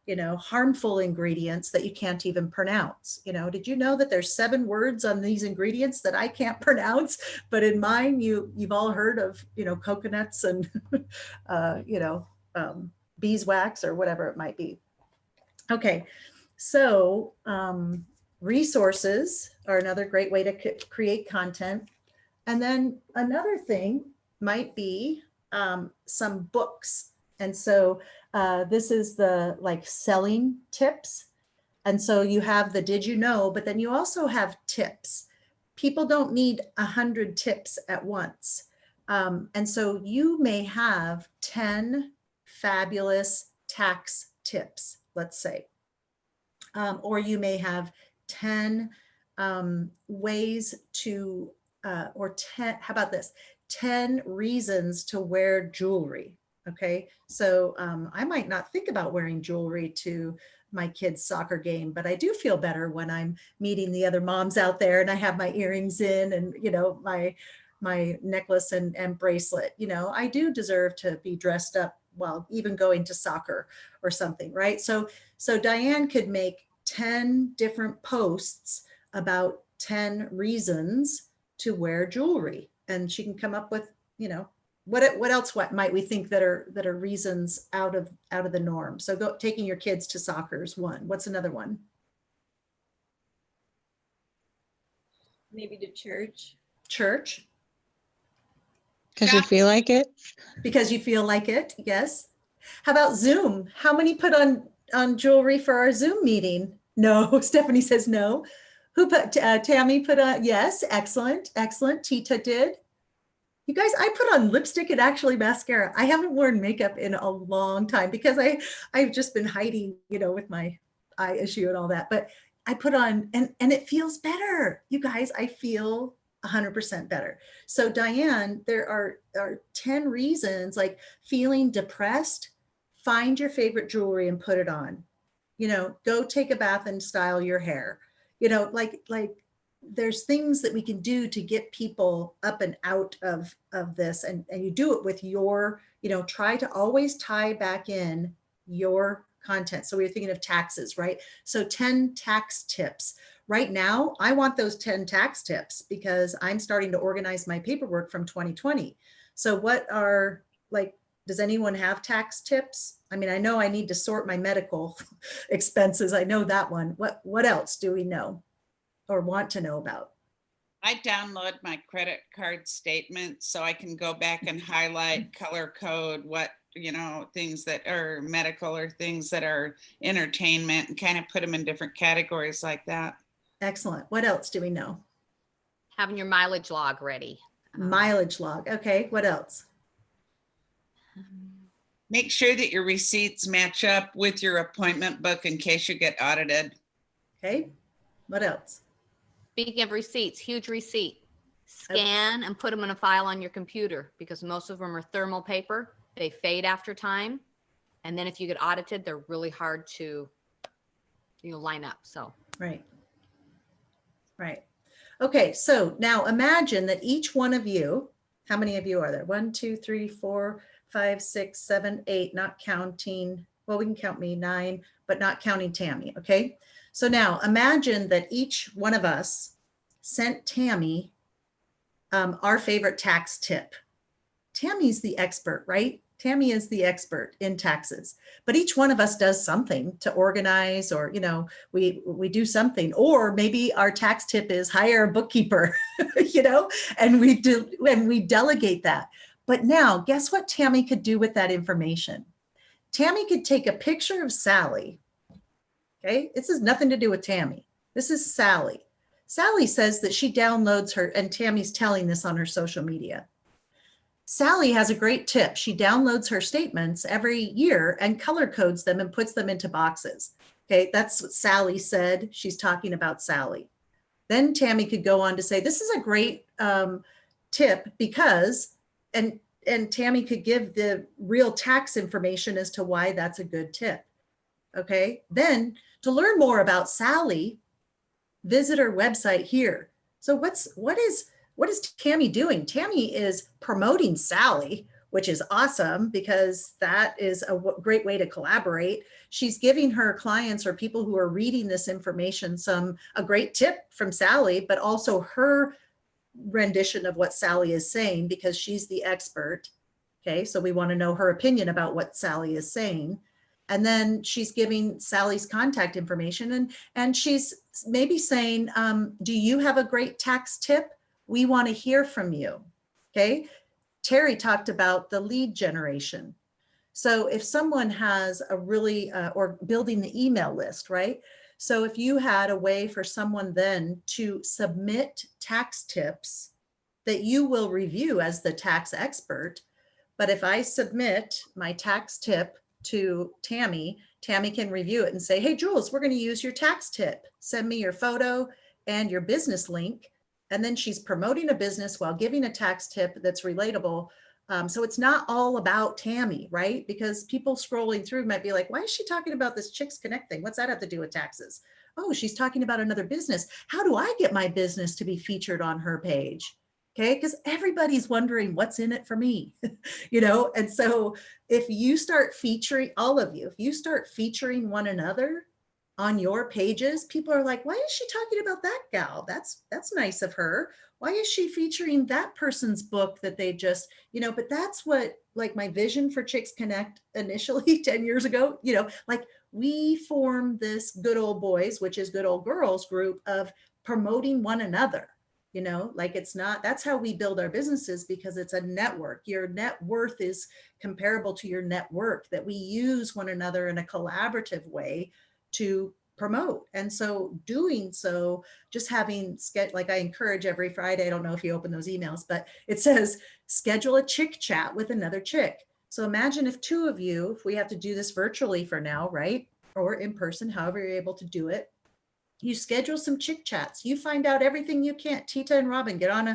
you know, harmful ingredients that you can't even pronounce. You know, did you know that there's 7 words on these ingredients that I can't pronounce? But in mine, you've all heard of, you know, coconuts and, you know, beeswax or whatever it might be. Okay, so, resources are another great way to create content. And then another thing might be some books. And so this is the like selling tips. And so you have the did you know, but then you also have tips. People don't need 100 tips at once. And so you may have 10 fabulous tax tips, let's say. Or you may have 10 ways to, or 10, how about this? 10 reasons to wear jewelry. Okay, so I might not think about wearing jewelry to my kids' soccer game, but I do feel better when I'm meeting the other moms out there and I have my earrings in and, you know, my necklace and bracelet. You know, I do deserve to be dressed up while even going to soccer or something, right? So Diane could make 10 different posts about 10 reasons to wear jewelry, and she can come up with, you know, what else might we think that are reasons out of the norm. So taking your kids to soccer is one. What's another one? Maybe to church. Church. Because you feel like it. Because you feel like it. Yes. How about Zoom? How many put on jewelry for our Zoom meeting? No. Stephanie says no. Who put, Tammy put on, yes, excellent, excellent. Tita did. You guys, I put on lipstick and actually mascara. I haven't worn makeup in a long time because I've just been hiding, you know, with my eye issue and all that. But I put on, and it feels better. You guys, I feel 100% better. So Diane, there are 10 reasons, like feeling depressed, find your favorite jewelry and put it on. You know, go take a bath and style your hair. You know, like there's things that we can do to get people up and out of this. And you do it with your, you know, try to always tie back in your content. So we were thinking of taxes, right? So 10 tax tips. Right now, I want those 10 tax tips because I'm starting to organize my paperwork from 2020. So what are, like, does anyone have tax tips? I mean, I know I need to sort my medical expenses. I know that one. What else do we know or want to know about? I download my credit card statement so I can go back and highlight, color code what, you know, things that are medical or things that are entertainment, and kind of put them in different categories like that. Excellent. What else do we know? Having your mileage log ready. Mileage log. Okay. What else? Make sure that your receipts match up with your appointment book in case you get audited. Okay. What else? Speaking of receipts, huge receipt. Scan and put them in a file on your computer because most of them are thermal paper. They fade after time. And then if you get audited, they're really hard to, you know, line up. So. Right. Right. Okay. So now imagine that each one of you, how many of you are there? 1, 2, 3, 4, 5, 6, 7, 8, not counting, well, we can count me, 9, but not counting Tammy. Okay. So now imagine that each one of us sent Tammy our favorite tax tip. Tammy's the expert, right? Tammy is the expert in taxes, but each one of us does something to organize, or, you know, we do something, or maybe our tax tip is hire a bookkeeper, you know, and we delegate that. But now guess what Tammy could do with that information? Tammy could take a picture of Sally. Okay. This has nothing to do with Tammy. This is Sally. Sally says that she downloads her, and Tammy's telling this on her social media. Sally has a great tip. She downloads her statements every year and color codes them and puts them into boxes. Okay, that's what Sally said. She's talking about Sally. Then Tammy could go on to say, this is a great tip because, and Tammy could give the real tax information as to why that's a good tip. Okay, then to learn more about Sally, visit her website here. So what is Tammy doing? Tammy is promoting Sally, which is awesome because that is a great way to collaborate. She's giving her clients or people who are reading this information a great tip from Sally, but also her rendition of what Sally is saying because she's the expert. Okay, so we want to know her opinion about what Sally is saying. And then she's giving Sally's contact information, and she's maybe saying, do you have a great tax tip? We want to hear from you. Okay. Terry talked about the lead generation. So if someone has a really, or building the email list, right? So if you had a way for someone then to submit tax tips that you will review as the tax expert, but if I submit my tax tip to Tammy, Tammy can review it and say, hey, Jules, we're going to use your tax tip. Send me your photo and your business link. And then she's promoting a business while giving a tax tip that's relatable. So it's not all about Tammy, right? Because people scrolling through might be like, why is she talking about this ChicksConnect thing? What's that have to do with taxes? Oh, she's talking about another business. How do I get my business to be featured on her page? Okay, because everybody's wondering what's in it for me, you know? And so if you start featuring, all of you, if you start featuring one another on your pages, people are like, why is she talking about that gal? That's nice of her. Why is she featuring that person's book that they just, you know, but that's what, like, my vision for Chicks Connect initially 10 years ago, you know, like, we formed this good old boys, which is good old girls group of promoting one another. You know, like, it's not, that's how we build our businesses, because it's a network. Your net worth is comparable to your net worth, that we use one another in a collaborative way to promote. And so doing so, just having like, I encourage every Friday, I don't know if you open those emails, but it says schedule a chick chat with another chick. So imagine if two of you, if we have to do this virtually for now, right? Or in person, however you're able to do it. You schedule some chick chats. You find out everything you can't. Tita and Robin get on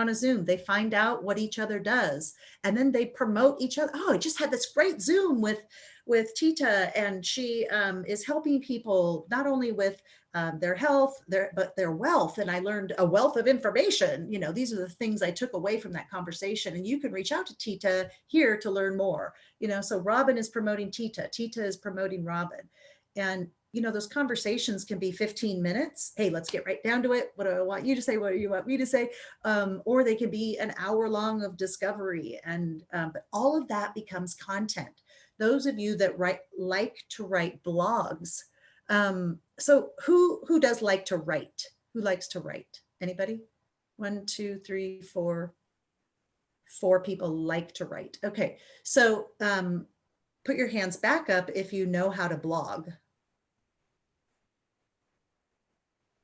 a Zoom. They find out what each other does, and then they promote each other. Oh, I just had this great Zoom with Tita, and she is helping people not only with their health, but their wealth. And I learned a wealth of information. You know, these are the things I took away from that conversation. And you can reach out to Tita here to learn more. You know, so Robin is promoting Tita. Tita is promoting Robin, and you know, those conversations can be 15 minutes. Hey, let's get right down to it. What do I want you to say? What do you want me to say? Or they can be an hour long of discovery. And but all of that becomes content. Those of you that like to write blogs. So who does like to write? Who likes to write? Anybody? 1, 2, 3, 4. 4 people like to write. Okay, so put your hands back up if you know how to blog.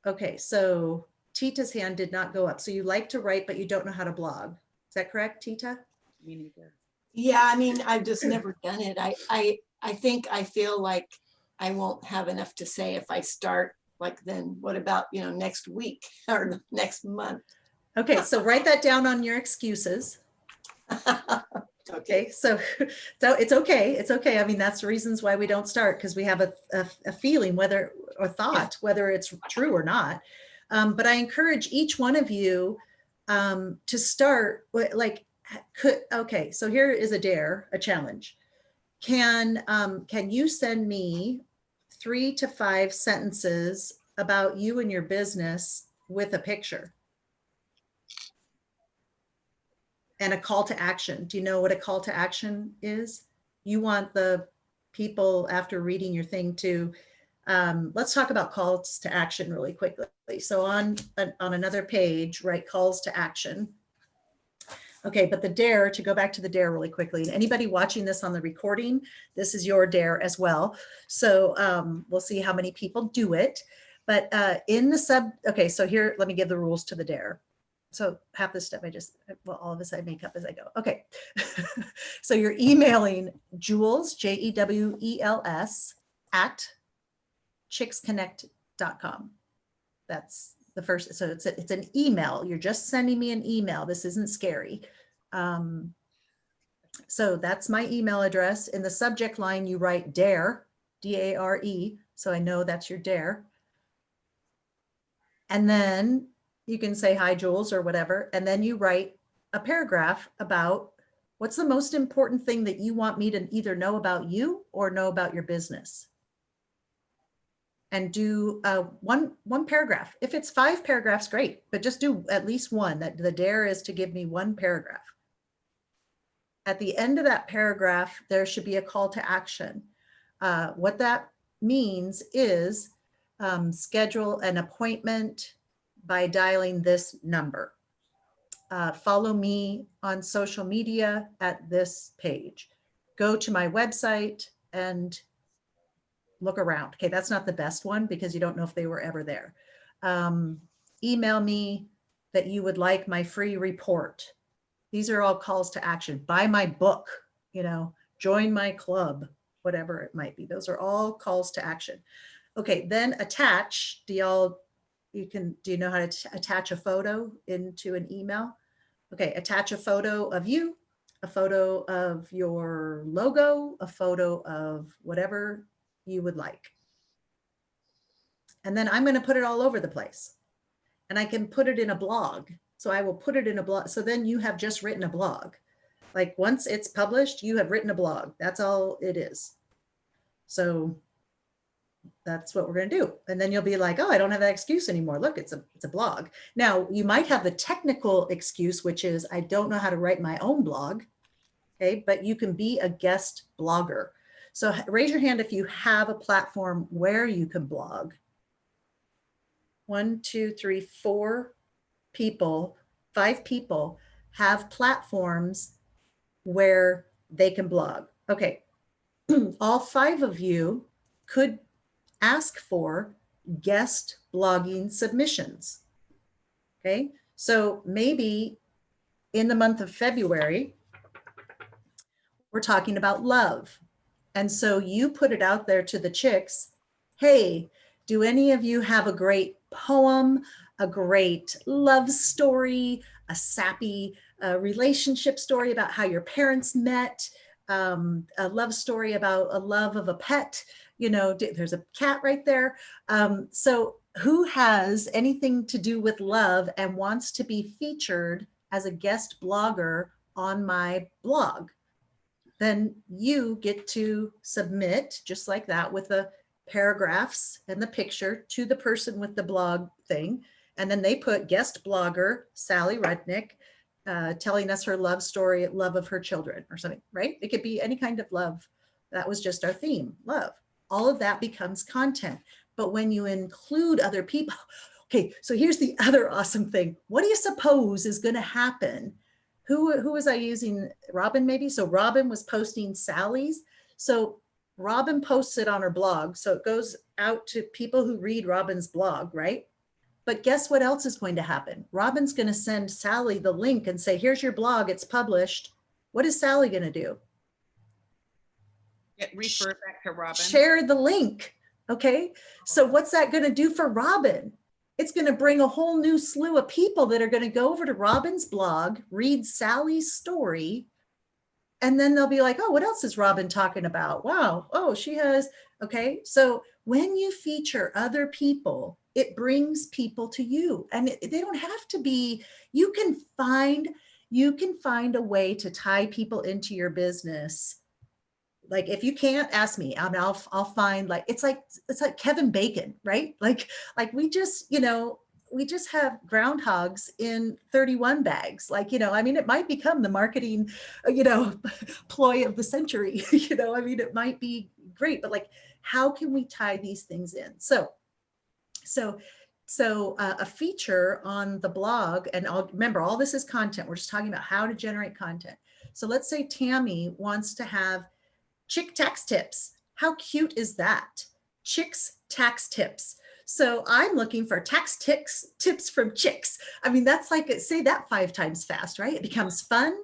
Okay, so Tita's hand did not go up. So you like to write, but you don't know how to blog. Is that correct, Tita? Me neither. Yeah, I mean, I've just never done it. I think I feel like I won't have enough to say if I start. Like, then what about, you know, next week or next month? Okay, so write that down on your excuses. Okay, so it's okay. It's okay. I mean, that's the reasons why we don't start, because we have a feeling whether, or thought, whether it's true or not. But I encourage each one of you to start like, okay, so here is a dare, a challenge. Can you send me 3 to 5 sentences about you and your business with a picture? and a call to action. Do you know what a call to action is? You want the people after reading your thing to, let's talk about calls to action really quickly. So on another page, write calls to action. Okay, but the dare, to go back to the dare really quickly, and anybody watching this on the recording, this is your dare as well. So we'll see how many people do it. But in the okay, so here, let me give the rules to the dare. So half this stuff well, all of this I make up as I go. Okay, so you're emailing Jewels, JEWELS, at ChicksConnect.com. That's the first, so it's an email. You're just sending me an email. This isn't scary. So that's my email address. In the subject line, you write dare, D-A-R-E. So I know that's your dare. And then you can say hi, Jules, or whatever. And then you write a paragraph about what's the most important thing that you want me to either know about you or know about your business. And do one paragraph. If it's 5 paragraphs, great, but just do at least one. That the dare is to give me 1 paragraph. At the end of that paragraph, there should be a call to action. What that means is schedule an appointment by dialing this number. Follow me on social media at this page. Go to my website and look around. Okay, that's not the best one because you don't know if they were ever there. Email me that you would like my free report. These are all calls to action. Buy my book, you know, join my club, whatever it might be. Those are all calls to action. Okay, then attach. Do you know how to attach a photo into an email? Okay, attach a photo of you, a photo of your logo, a photo of whatever you would like. And then I'm going to put it all over the place. And I can put it in a blog. So I will put it in a blog. So then you have just written a blog. Like once it's published, you have written a blog. That's all it is. So that's what we're going to do. And then you'll be like, oh, I don't have that excuse anymore. Look, it's a blog. Now you might have the technical excuse, which is I don't know how to write my own blog. Okay, but you can be a guest blogger. So raise your hand if you have a platform where you can blog. 1, 2, 3, 4 people, 5 people have platforms where they can blog. Okay, all 5 of you could ask for guest blogging submissions. Okay, so maybe in the month of February, we're talking about love. And so you put it out there to the chicks. Hey, do any of you have a great poem, a great love story, a sappy relationship story about how your parents met, a love story about a love of a pet? You know, there's a cat right there. So who has anything to do with love and wants to be featured as a guest blogger on my blog? Then you get to submit just like that with the paragraphs and the picture to the person with the blog thing. And then they put guest blogger, Sally Rudnick, telling us her love story, love of her children or something, right? It could be any kind of love. That was just our theme, love. All of that becomes content. But when you include other people, okay, so here's the other awesome thing. What do you suppose is going to happen? Who was I using? Robin, maybe? So Robin was posting Sally's. So Robin posts it on her blog. So it goes out to people who read Robin's blog, right? But guess what else is going to happen? Robin's going to send Sally the link and say, here's your blog, it's published. What is Sally going to do? Refer back to Robin. Share the link. Okay. So what's that going to do for Robin? It's going to bring a whole new slew of people that are going to go over to Robin's blog, read Sally's story, and then they'll be like, oh, what else is Robin talking about? Wow. Oh, she has. Okay. So when you feature other people, it brings people to you, and they don't have to be, you can find a way to tie people into your business. Like if you can't, ask me. I'll find, like it's like Kevin Bacon, right? Like we just, you know, we just have groundhogs in 31 bags. Like, I mean, it might become the marketing, ploy of the century. I mean, it might be great, but like, how can we tie these things in? So a feature on the blog, and remember, all this is content. We're just talking about how to generate content. So let's say Tammy wants to have chick tax tips. How cute is that? Chicks tax tips. So I'm looking for tax tips from chicks. I mean, that's like, say that 5 times fast, right? It becomes fun.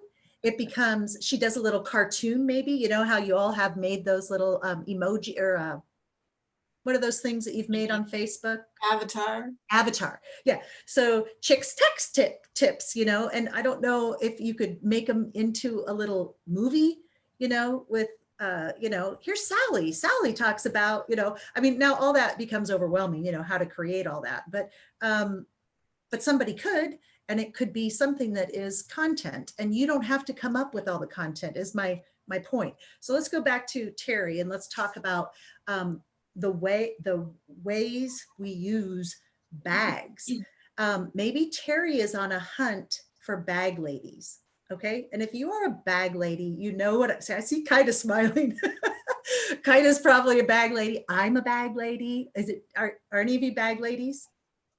It becomes, she does a little cartoon, maybe, how you all have made those little emoji or what are those things that you've made on Facebook? Avatar. Yeah. So chicks tax tips, and I don't know if you could make them into a little movie, with, here's Sally. Sally talks about, I mean, now all that becomes overwhelming, how to create all that, but somebody could, and it could be something that is content, and you don't have to come up with all the content is my point. So let's go back to Terry and let's talk about the ways we use bags. Maybe Terry is on a hunt for bag ladies. Okay. And if you are a bag lady, you know what I see Kaida smiling. Kaida's probably a bag lady. I'm a bag lady. Are any of you bag ladies?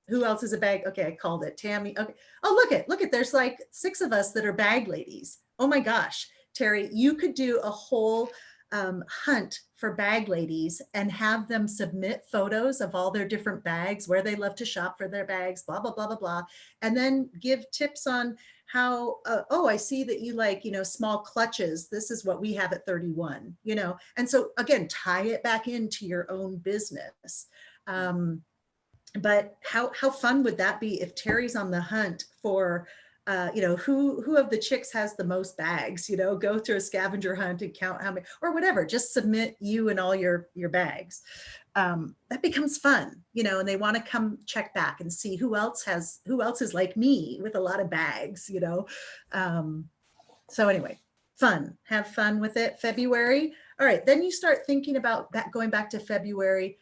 Who else is a bag? Okay. I called it. Tammy. Okay. Oh, look at, there's like 6 of us that are bag ladies. Oh my gosh, Terry, you could do a whole hunt for bag ladies and have them submit photos of all their different bags, where they love to shop for their bags, blah, blah, blah, blah, blah. And then give tips on how, oh, I see that you like, small clutches. This is what we have at 31, and so again, tie it back into your own business. But how fun would that be if Terry's on the hunt for, who of the chicks has the most bags, go through a scavenger hunt and count how many, or whatever, just submit you and all your bags. That becomes fun, and they want to come check back and see who else is like me with a lot of bags, so anyway, fun, have fun with it. February. All right. Then you start thinking about that, going back to February,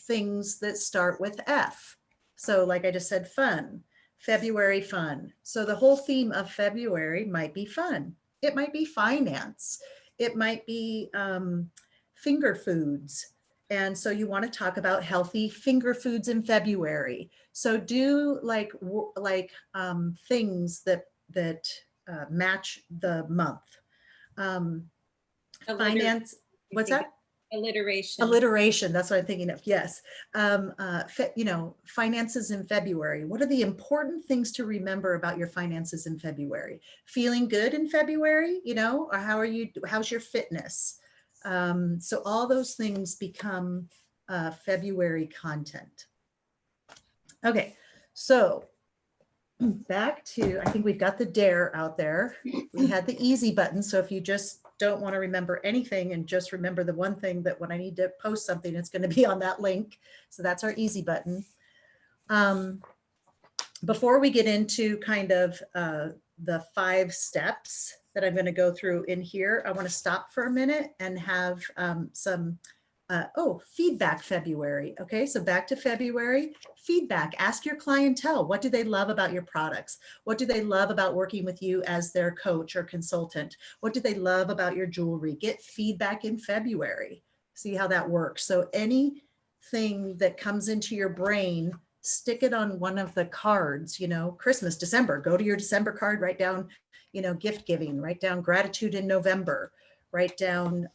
things that start with F. So like I just said, fun. February fun. So the whole theme of February might be fun. It might be finance. It might be finger foods. And so you want to talk about healthy finger foods in February. So do like things that match the month. Finance. What's that? Alliteration. That's what I'm thinking of. Yes. Finances in February. What are the important things to remember about your finances in February? Feeling good in February, or how's your fitness? So all those things become February content. Okay. So back to, I think we've got the dare out there. We had the easy button. So if you just don't want to remember anything and just remember the one thing that when I need to post something, it's going to be on that link. So that's our easy button. Before we get into kind of the 5 steps that I'm going to go through in here, I want to stop for a minute and have some feedback February. Okay, so back to February, feedback. Ask your clientele, what do they love about your products? What do they love about working with you as their coach or consultant? What do they love about your jewelry? Get feedback in February. See how that works. So anything that comes into your brain, stick it on one of the cards, Christmas, December, go to your December card, write down, gift giving, write down gratitude in November, write down,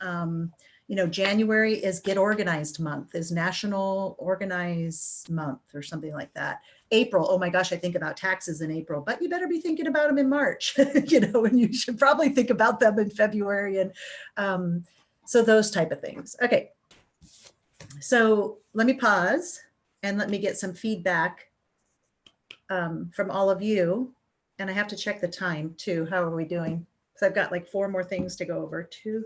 January is Get Organized Month, is National Organize Month or something like that. April, oh my gosh, I think about taxes in April, but you better be thinking about them in March, and you should probably think about them in February. And so those type of things. Okay, so let me pause and let me get some feedback from all of you. And I have to check the time too. How are we doing? So I've got like 4 more things to go over. 2,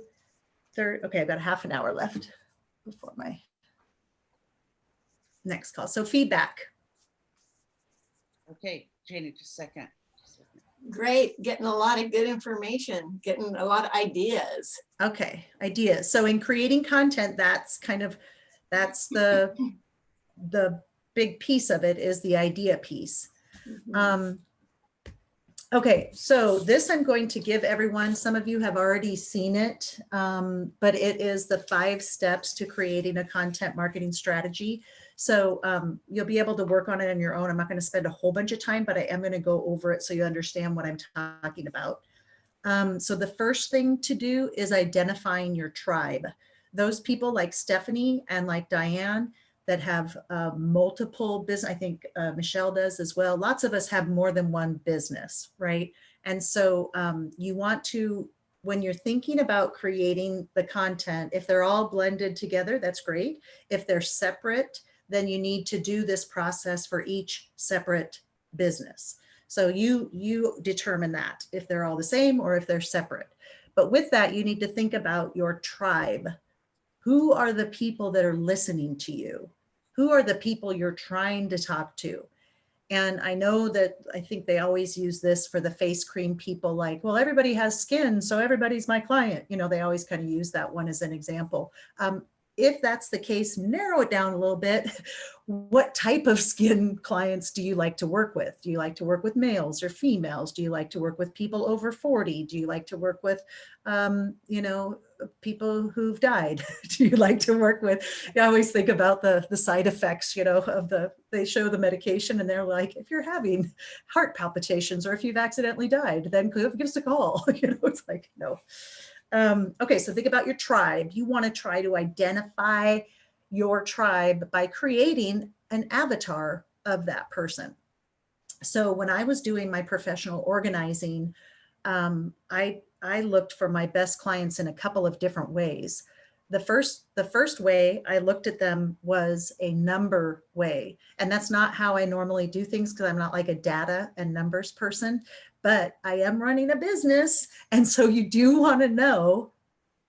3. Okay, I've got half an hour left before my next call. So feedback. Okay, Janie, just a second. Great, getting a lot of good information, getting a lot of ideas. Okay, ideas. So in creating content, that's the big piece of it is the idea piece. Mhm. Okay, so this I'm going to give everyone, some of you have already seen it, but it is the 5 steps to creating a content marketing strategy. So you'll be able to work on it on your own. I'm not going to spend a whole bunch of time, but I am going to go over it so you understand what I'm talking about. So the first thing to do is identifying your tribe. Those people like Stephanie and like Diane that have multiple business. I think Michelle does as well. Lots of us have more than one business, right? And so you want to, when you're thinking about creating the content, if they're all blended together, that's great. If they're separate, then you need to do this process for each separate business. So you determine that if they're all the same or if they're separate. But with that, you need to think about your tribe. Who are the people that are listening to you? Who are the people you're trying to talk to? And I know that I think they always use this for the face cream people, like, well, everybody has skin, so everybody's my client. You know, they always kind of use that one as an example. If that's the case, narrow it down a little bit. What type of skin clients do you like to work with? Do you like to work with males or females? Do you like to work with people over 40? Do you like to work with, you know, people who've died? Do you like to work with, I always think about the side effects, you know, of they show the medication and they're like, if you're having heart palpitations or if you've accidentally died, then give us a call. You know, it's like, no. Okay, so think about your tribe. You want to try to identify your tribe by creating an avatar of that person. So when I was doing my professional organizing, I looked for my best clients in a couple of different ways. The first way I looked at them was a number way. And that's not how I normally do things because I'm not like a data and numbers person, but I am running a business. And so you do want to know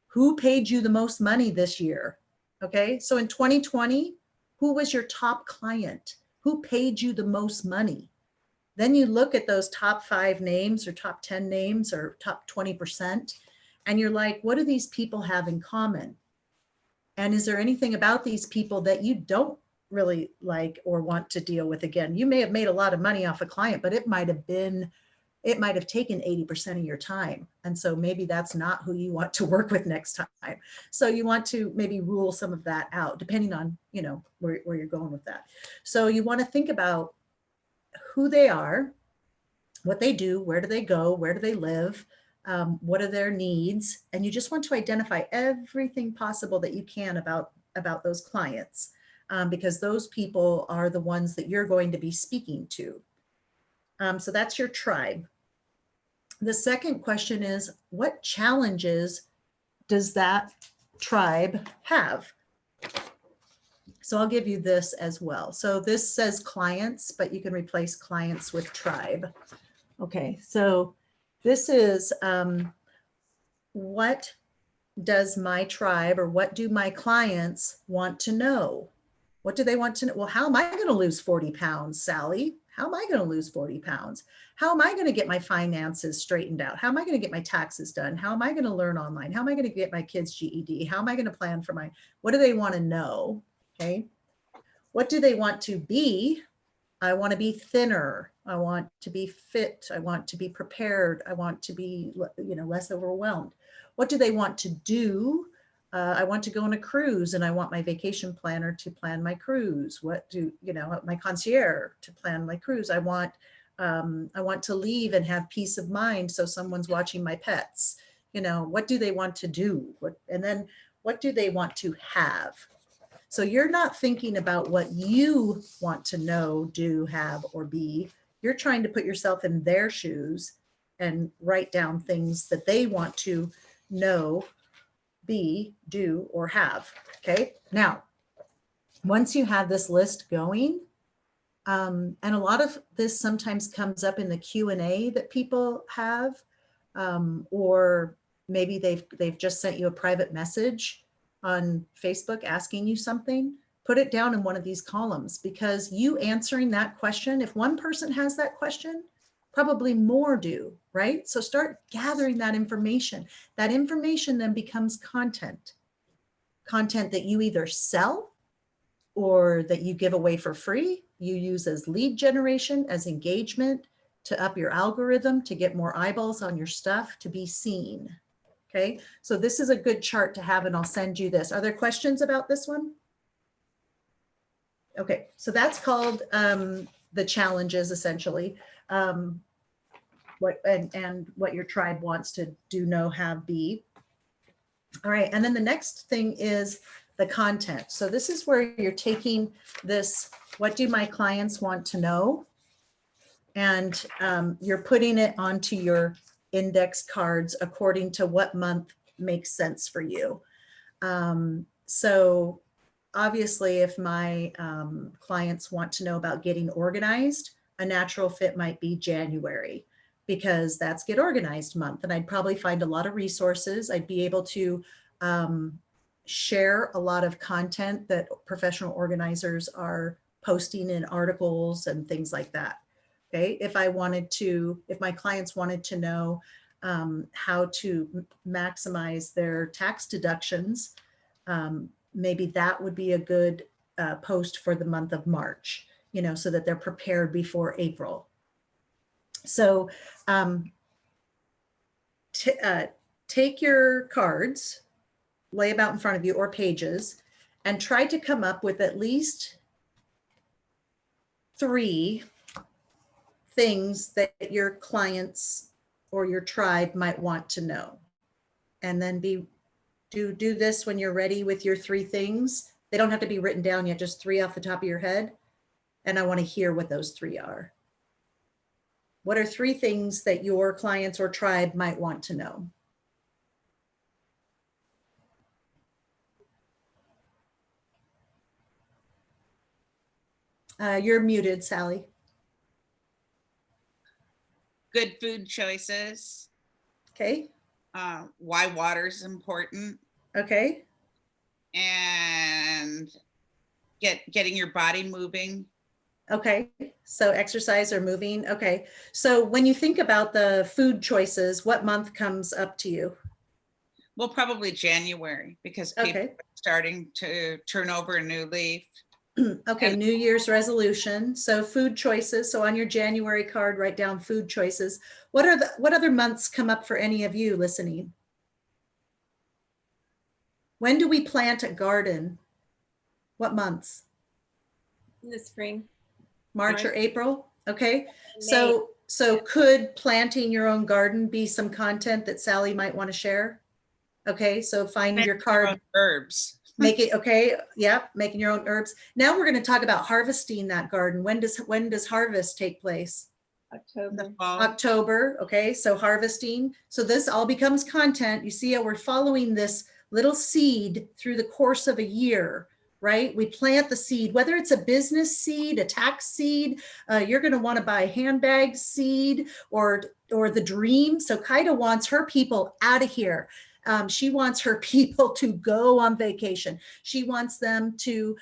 who paid you the most money this year. Okay. So in 2020, who was your top client? Who paid you the most money? Then you look at those top 5 names or top 10 names or top 20%, and you're like, what do these people have in common? And is there anything about these people that you don't really like or want to deal with again? You may have made a lot of money off a client, but it might have taken 80% of your time. And so maybe that's not who you want to work with next time. So you want to maybe rule some of that out, depending on, you know, where you're going with that. So you want to think about who they are, what they do, where do they go, where do they live, what are their needs, and you just want to identify everything possible that you can about those clients, because those people are the ones that you're going to be speaking to. So that's your tribe. The second question is, what challenges does that tribe have? So I'll give you this as well. So this says clients, but you can replace clients with tribe. Okay, so this is what does my tribe or what do my clients want to know? What do they want to know? Well, how am I going to lose 40 pounds, Sally? How am I going to lose 40 pounds? How am I going to get my finances straightened out? How am I going to get my taxes done? How am I going to learn online? How am I going to get my kids' GED? How am I going to plan for what do they want to know? Okay. What do they want to be? I want to be thinner. I want to be fit. I want to be prepared. I want to be, you know, less overwhelmed. What do they want to do? I want to go on a cruise and I want my vacation planner to plan my cruise. What do, you know, my concierge to plan my cruise. I want to leave and have peace of mind. So someone's watching my pets. You know, what do they want to do? And then what do they want to have? So you're not thinking about what you want to know, do, have, or be. You're trying to put yourself in their shoes and write down things that they want to know, be, do, or have. Okay. Now, once you have this list going, and a lot of this sometimes comes up in the Q&A that people have, or maybe they've just sent you a private message on Facebook asking you something. Put it down in one of these columns, because you answering that question, if one person has that question, probably more do, right? So start gathering that information. That information then becomes content that you either sell or that you give away for free, you use as lead generation, as engagement, to up your algorithm, to get more eyeballs on your stuff, to be seen. Okay, so this is a good chart to have, and I'll send you this. Are there questions about this one? Okay, so that's called the challenges, essentially. What and what your tribe wants to do, know, have, be. All right, and then the next thing is the content. So this is where you're taking this, what do my clients want to know? And you're putting it onto your index cards according to what month makes sense for you. So obviously, if my clients want to know about getting organized, a natural fit might be January, because that's Get Organized month. And I'd probably find a lot of resources. I'd be able to share a lot of content that professional organizers are posting in articles and things like that. Okay, if my clients wanted to know how to maximize their tax deductions, maybe that would be a good post for the month of March, you know, so that they're prepared before April. So take your cards, lay them out in front of you, or pages, and try to come up with at least 3 things that your clients or your tribe might want to know. And then do this when you're ready with your 3 things. They don't have to be written down yet, just 3 off the top of your head. And I want to hear what those 3 are. What are 3 things that your clients or tribe might want to know? You're muted, Sally. Good food choices. Okay. Why water is important. Okay. And getting your body moving. Okay, so exercise or moving. Okay, so when you think about the food choices, what month comes up to you? Well, probably January, because people are starting to turn over a new leaf. Okay, New Year's resolution. So food choices. So on your January card, write down food choices. What other months come up for any of you listening? When do we plant a garden? What months? In the spring. March or April? Okay. So could planting your own garden be some content that Sally might want to share? Okay, so find your card. Herbs. Make it, okay, yeah, making your own herbs. Now we're going to talk about harvesting that garden. When does harvest take place? October. October, okay, so harvesting. So this all becomes content. You see how we're following this little seed through the course of a year, right? We plant the seed, whether it's a business seed, a tax seed, you're going to want to buy handbag seed or the dream. So Kaida wants her people out of here. She wants her people to go on vacation. She wants them to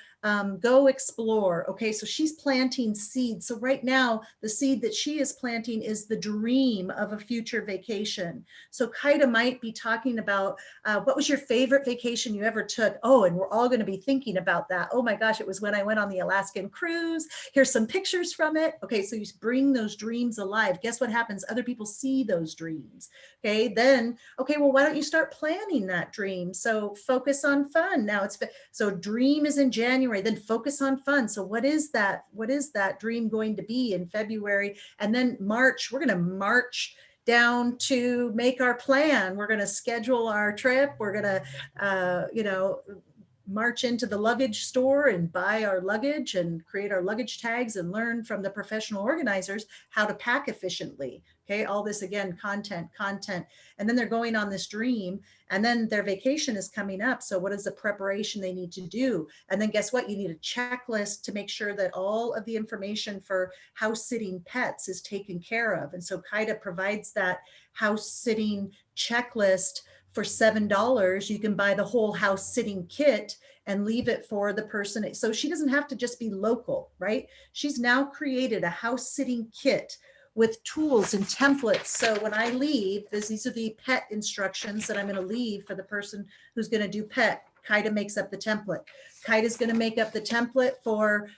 go explore. Okay, so she's planting seeds. So right now, the seed that she is planting is the dream of a future vacation. So Kaida might be talking about what was your favorite vacation you ever took? Oh, and we're all going to be thinking about that. Oh my gosh, it was when I went on the Alaskan cruise. Here's some pictures from it. Okay, so you bring those dreams alive. Guess what happens? Other people see those dreams. Okay, then, okay, well, why don't you start planning that dream? So focus on fun. Now so dream is in January, then focus on fun. So what is that dream going to be in February? And then March, we're going to march down to make our plan. We're going to schedule our trip. We're going to, march into the luggage store and buy our luggage and create our luggage tags and learn from the professional organizers how to pack efficiently. Okay, all this again, content. And then they're going on this dream, and then their vacation is coming up. So what is the preparation they need to do? And then guess what? You need a checklist to make sure that all of the information for house sitting pets is taken care of. And so Kaida provides that house sitting checklist for $7. You can buy the whole house sitting kit and leave it for the person. So she doesn't have to just be local, right? She's now created a house sitting kit with tools and templates. So when I leave, these are the pet instructions that I'm going to leave for the person who's going to do pet Kaida makes up the template. Kaida's going to make up the template for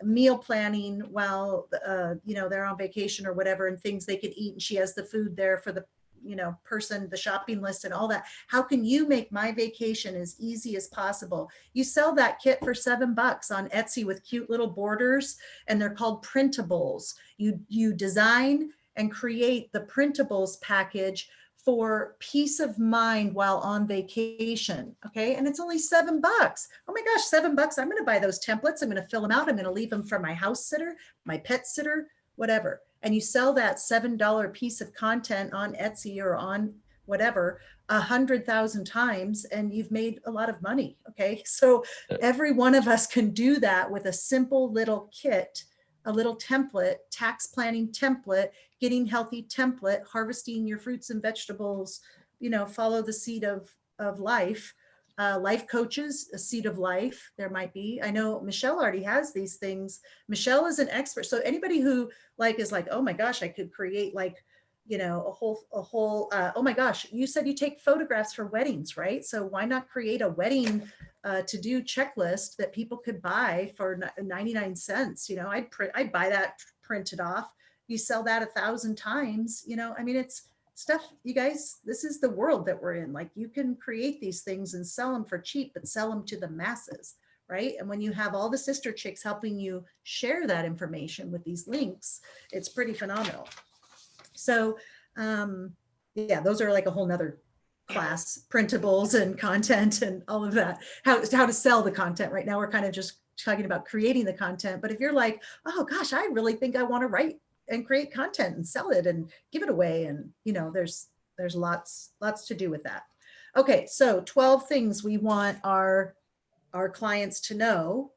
meal planning while, you know, they're on vacation or whatever, and things they could eat. And she has the food there for the, you know, person, the shopping list and all that. How can you make my vacation as easy as possible? You sell that kit for $7 on Etsy with cute little borders, and they're called printables. You design and create the printables package for peace of mind while on vacation. Okay. And it's only $7. Oh my gosh, $7. I'm going to buy those templates. I'm going to fill them out. I'm going to leave them for my house sitter, my pet sitter, whatever. And you sell that $7 piece of content on Etsy or on whatever 100,000 times, and you've made a lot of money. Okay. So every one of us can do that with a simple little kit, a little template, tax planning template, getting healthy template, harvesting your fruits and vegetables, you know, follow the seed of life. Life coaches, a seed of life, there might be. I know Michelle already has these things. Michelle is an expert. So anybody who like is like, oh my gosh, I could create like, you know, a whole, oh my gosh, you said you take photographs for weddings, right? So why not create a wedding to do checklist that people could buy for 99 cents? You know, I'd buy that printed off. You sell that 1,000 times, you know, I mean, it's stuff, you guys, this is the world that we're in. Like, you can create these things and sell them for cheap, but sell them to the masses, right? And when you have all the sister chicks helping you share that information with these links, it's pretty phenomenal. So yeah, those are like a whole nother class, printables and content and all of that, how to sell the content. Right now we're kind of just talking about creating the content, but if you're like, oh gosh, I really think I want to write and create content and sell it and give it away, and you know, there's lots to do with that. Okay, so 12 things we want our clients to know.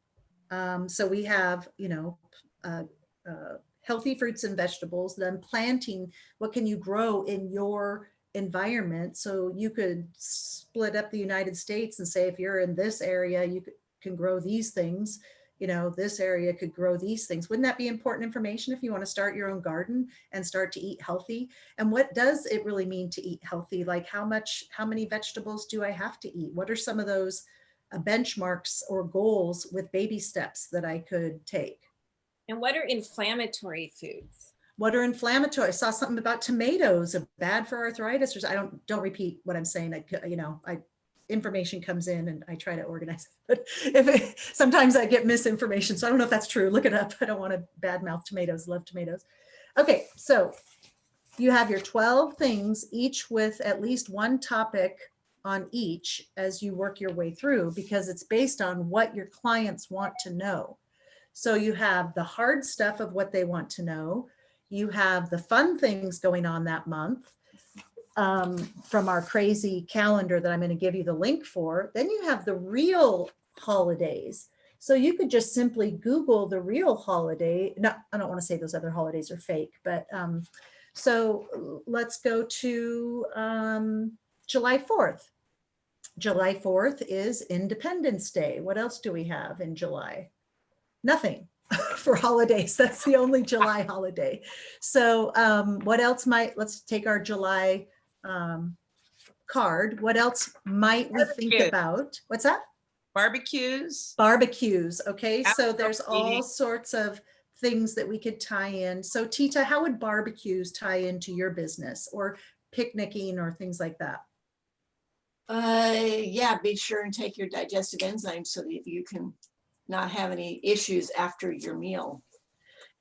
So we have, you know, healthy fruits and vegetables, then planting, what can you grow in your environment? So you could split up the United States and say, if you're in this area, you can grow these things. You know, this area could grow these things. Wouldn't that be important information if you want to start your own garden and start to eat healthy? And what does it really mean to eat healthy? Like how many vegetables do I have to eat? What are some of those benchmarks or goals with baby steps that I could take? And what are inflammatory foods? What are inflammatory? I saw something about tomatoes are bad for arthritis. Or don't repeat what I'm saying. Information comes in and I try to organize it. But sometimes I get misinformation. So I don't know if that's true. Look it up. I don't want to badmouth tomatoes. Love tomatoes. Okay, so you have your 12 things, each with at least one topic on each as you work your way through, because it's based on what your clients want to know. So you have the hard stuff of what they want to know. You have the fun things going on that month from our crazy calendar that I'm going to give you the link for. Then you have the real holidays. So you could just simply Google the real holiday. No, I don't want to say those other holidays are fake, but so let's go to July 4th. July 4th is Independence Day. What else do we have in July? Nothing for holidays. That's the only July holiday. So what else let's take our July card. What else might we think about? What's that? Barbecues. Barbecues. Okay. So there's all sorts of things that we could tie in. So Tita, how would barbecues tie into your business, or picnicking or things like that? Yeah, be sure and take your digestive enzymes so that you can not have any issues after your meal.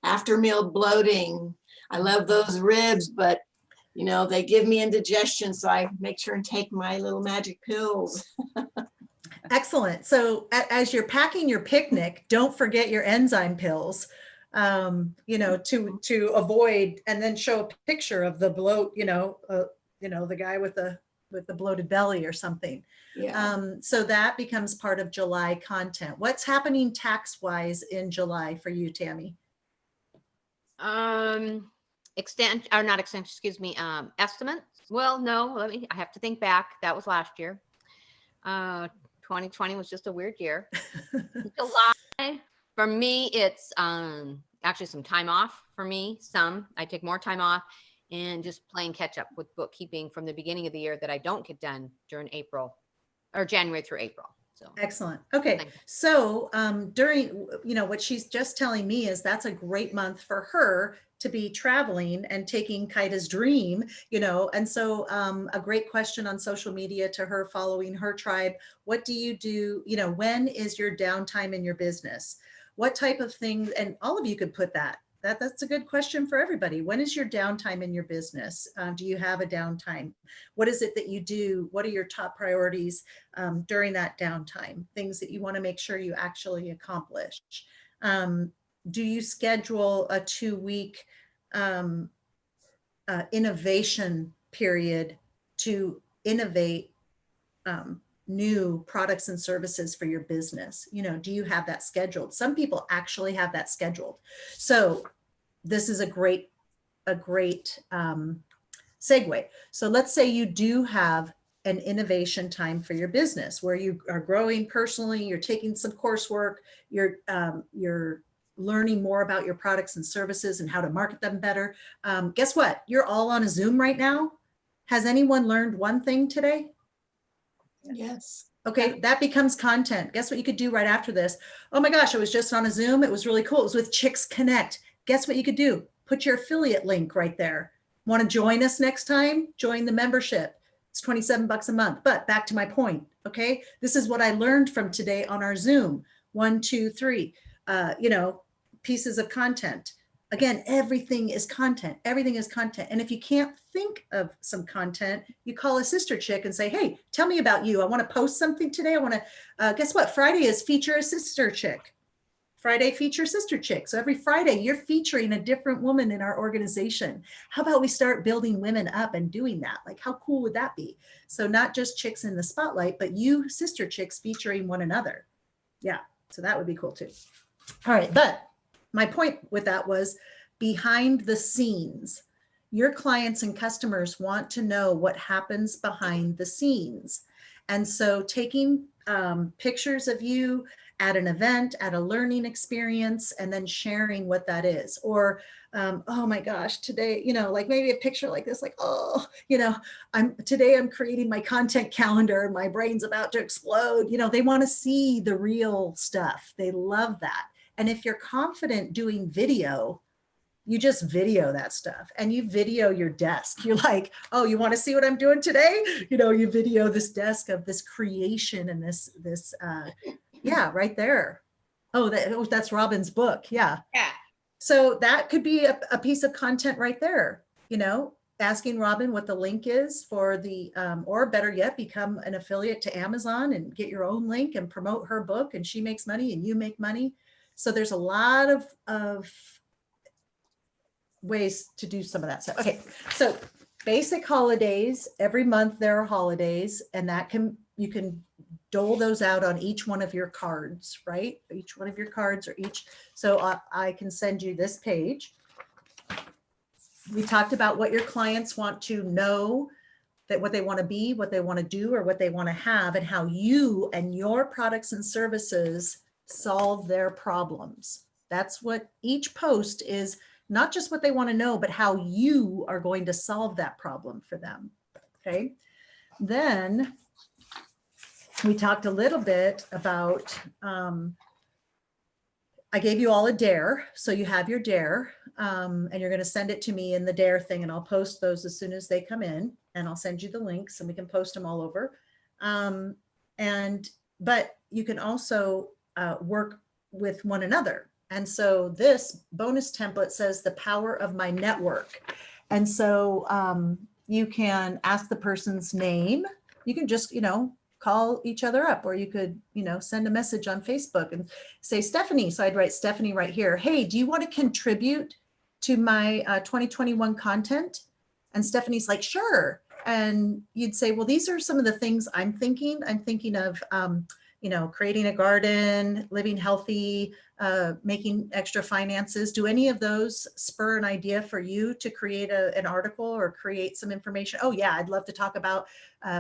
After meal bloating. I love those ribs, but you know, they give me indigestion, so I make sure and take my little magic pills. Excellent. So as you're packing your picnic, don't forget your enzyme pills, you know, to avoid, and then show a picture of the bloat, the guy with the bloated belly or something. Yeah. So that becomes part of July content. What's happening tax-wise in July for you, Tammy? Estimates. Well, no, I have to think back. That was last year. 2020 was just a weird year. July, for me, it's actually some time off for me. I take more time off and just playing catch up with bookkeeping from the beginning of the year that I don't get done during April. or January through April. So Excellent. Okay. Thank you. So during, you know, what she's just telling me is that's a great month for her to be traveling and taking Kaida's dream, you know, and so a great question on social media to her following her tribe. What do? You know, when is your downtime in your business? What type of things? And all of you could put that. That's a good question for everybody. When is your downtime in your business? Do you have a downtime? What is it that you do? What are your top priorities during that downtime? Things that you want to make sure you actually accomplish. Do you schedule a 2-week innovation period to innovate new products and services for your business? You know, do you have that scheduled? Some people actually have that scheduled. So this is a great segue. So let's say you do have an innovation time for your business where you are growing personally, you're taking some coursework, you're learning more about your products and services and how to market them better. Guess what? You're all on a Zoom right now. Has anyone learned one thing today? Yes. Okay, that becomes content. Guess what you could do right after this? Oh my gosh, I was just on a Zoom. It was really cool. It was with Chicks Connect. Guess what you could do? Put your affiliate link right there. Want to join us next time? Join the membership. It's $27 a month. But back to my point, okay? This is what I learned from today on our Zoom. 1, 2, 3, you know, pieces of content. Again, everything is content. Everything is content. And if you can't think of some content, you call a sister chick and say, hey, tell me about you. I want to post something today. I want to, guess what? Friday is feature a sister chick. Friday feature sister chick. So every Friday you're featuring a different woman in our organization. How about we start building women up and doing that? Like, how cool would that be? So not just chicks in the spotlight, but you sister chicks featuring one another. Yeah. So that would be cool too. All right. But my point with that was behind the scenes. Your clients and customers want to know what happens behind the scenes. And so taking pictures of you at an event, at a learning experience, and then sharing what that is. Or, oh my gosh, today, you know, like maybe a picture like this, like, oh, you know, today I'm creating my content calendar and my brain's about to explode. You know, they want to see the real stuff. They love that. And if you're confident doing video, you just video that stuff and you video your desk. You're like, oh, you want to see what I'm doing today? You know, you video this desk of this creation and this, yeah, right there. Oh, that's Robin's book. Yeah. Yeah. So that could be a piece of content right there, you know, asking Robin what the link is for the, or better yet, become an affiliate to Amazon and get your own link and promote her book, and she makes money and you make money. So there's a lot of ways to do some of that stuff. Okay, so basic holidays, every month there are holidays, and you can dole those out on each one of your cards, right? Each one of your cards or each, so I can send you this page. We talked about what your clients want to know, that what they want to be, what they want to do, or what they want to have, and how you and your products and services solve their problems. That's what each post is, not just what they want to know, but how you are going to solve that problem for them. Okay. Then we talked a little bit about, I gave you all a dare. So you have your dare, and you're going to send it to me in the dare thing, and I'll post those as soon as they come in, and I'll send you the links and we can post them all over. But you can also work with one another. And so this bonus template says the power of my network. And so you can ask the person's name. You can just, you know, call each other up, or you could, you know, send a message on Facebook and say, Stephanie. So I'd write Stephanie right here. Hey, do you want to contribute to my 2021 content? And Stephanie's like, sure. And you'd say, well, these are some of the things I'm thinking. I'm thinking of, you know, creating a garden, living healthy, making extra finances. Do any of those spur an idea for you to create an article or create some information? Oh yeah, I'd love to talk about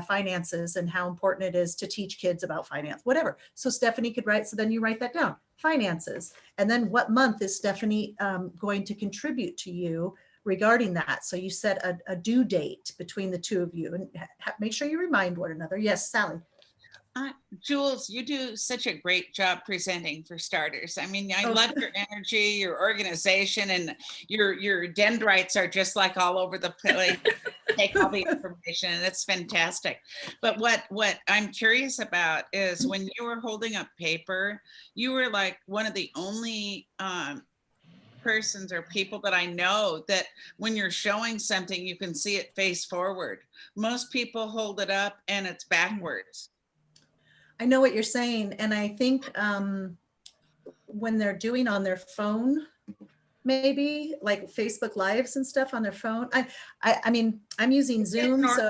finances and how important it is to teach kids about finance, whatever. So Stephanie could write, so then you write that down, finances. And then what month is Stephanie going to contribute to you regarding that? So you set a due date between the two of you, and make sure you remind one another. Yes, Sally. Jules, you do such a great job presenting, for starters. I mean, I Oh. love your energy, your organization, and your dendrites are just like all over the place. Take all the information, and it's fantastic. But what I'm curious about is when you were holding up paper, you were like one of the only persons or people that I know that when you're showing something, you can see it face forward. Most people hold it up and it's backwards. I know what you're saying. And I think when they're doing on their phone, maybe like Facebook Lives and stuff on their phone. I mean, I'm using Zoom, so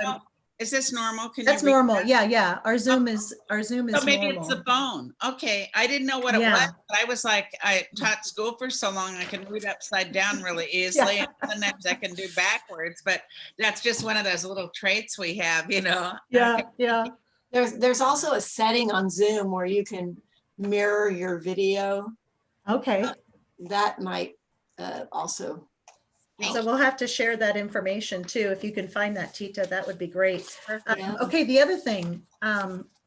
is this normal? Can that's you read normal. that? Yeah. Our Zoom is So maybe normal. it's the phone. Okay, I didn't know what it Yeah. was. But I was like, I taught school for so long, I can read upside down really easily. Yeah. And sometimes I can do backwards, but that's just one of those little traits we have, you know. Yeah, Okay. yeah. There's also a setting on Zoom where you can mirror your video. Okay. That might also. So we'll have to share that information too. If you can find that, Tita, that would be great. Yeah. Okay, the other thing,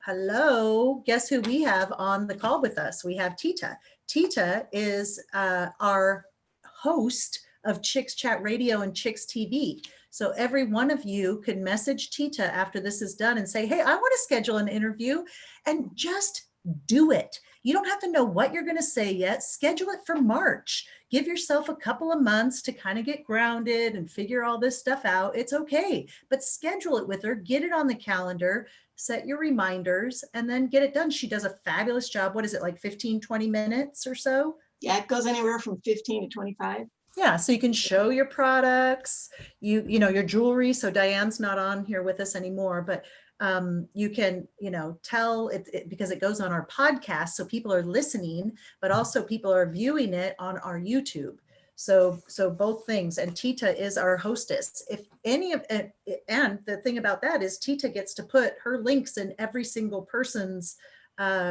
hello, guess who we have on the call with us? We have Tita. Tita is our host of Chicks Chat Radio and Chicks TV. So every one of you can message Tita after this is done and say, hey, I want to schedule an interview, and just do it. You don't have to know what you're going to say yet. Schedule it for March. Give yourself a couple of months to kind of get grounded and figure all this stuff out. It's okay, but schedule it with her, get it on the calendar, set your reminders, and then get it done. She does a fabulous job. What is it, like 15, 20 minutes or so? Yeah, it goes anywhere from 15 to 25. Yeah, so you can show your products, you know, your jewelry. So Diane's not on here with us anymore, but you can, you know, tell it because it goes on our podcast. So people are listening, but also people are viewing it on our YouTube. So both things. And Tita is our hostess. If any of it, and the thing about that is Tita gets to put her links in every single person's,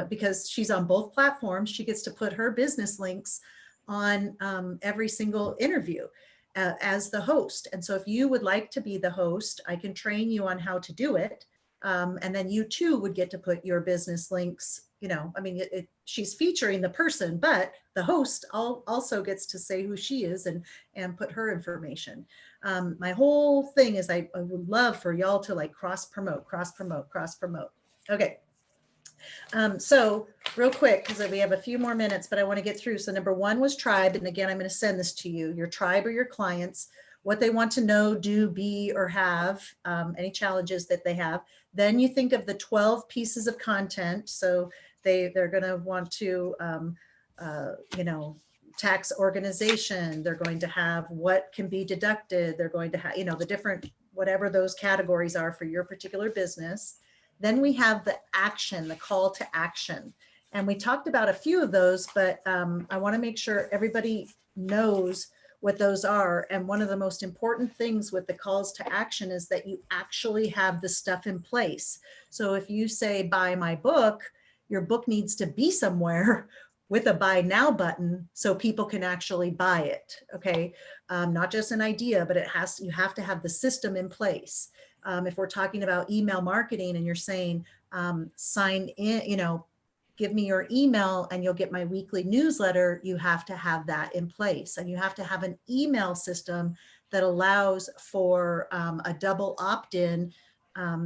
because she's on both platforms, she gets to put her business links on every single interview as the host. And so if you would like to be the host, I can train you on how to do it. And then you too would get to put your business links, you know, I mean, she's featuring the person, but the host also gets to say who she is and put her information. My whole thing is I would love for y'all to like cross promote. Okay. So real quick, because we have a few more minutes, but I want to get through. So number one was tribe. And again, I'm going to send this to you, your tribe or your clients, what they want to know, do, be, or have, any challenges that they have. Then you think of the 12 pieces of content. So they're going to want to, you know, tax organization. They're going to have what can be deducted. They're going to have, you know, the different, whatever those categories are for your particular business. Then we have the action, the call to action. And we talked about a few of those, but I want to make sure everybody knows what those are. And one of the most important things with the calls to action is that you actually have the stuff in place. So if you say, buy my book, your book needs to be somewhere with a buy now button so people can actually buy it. Okay. Not just an idea, but you have to have the system in place. If we're talking about email marketing and you're saying, sign in, you know, give me your email and you'll get my weekly newsletter, you have to have that in place. And you have to have an email system that allows for a double opt-in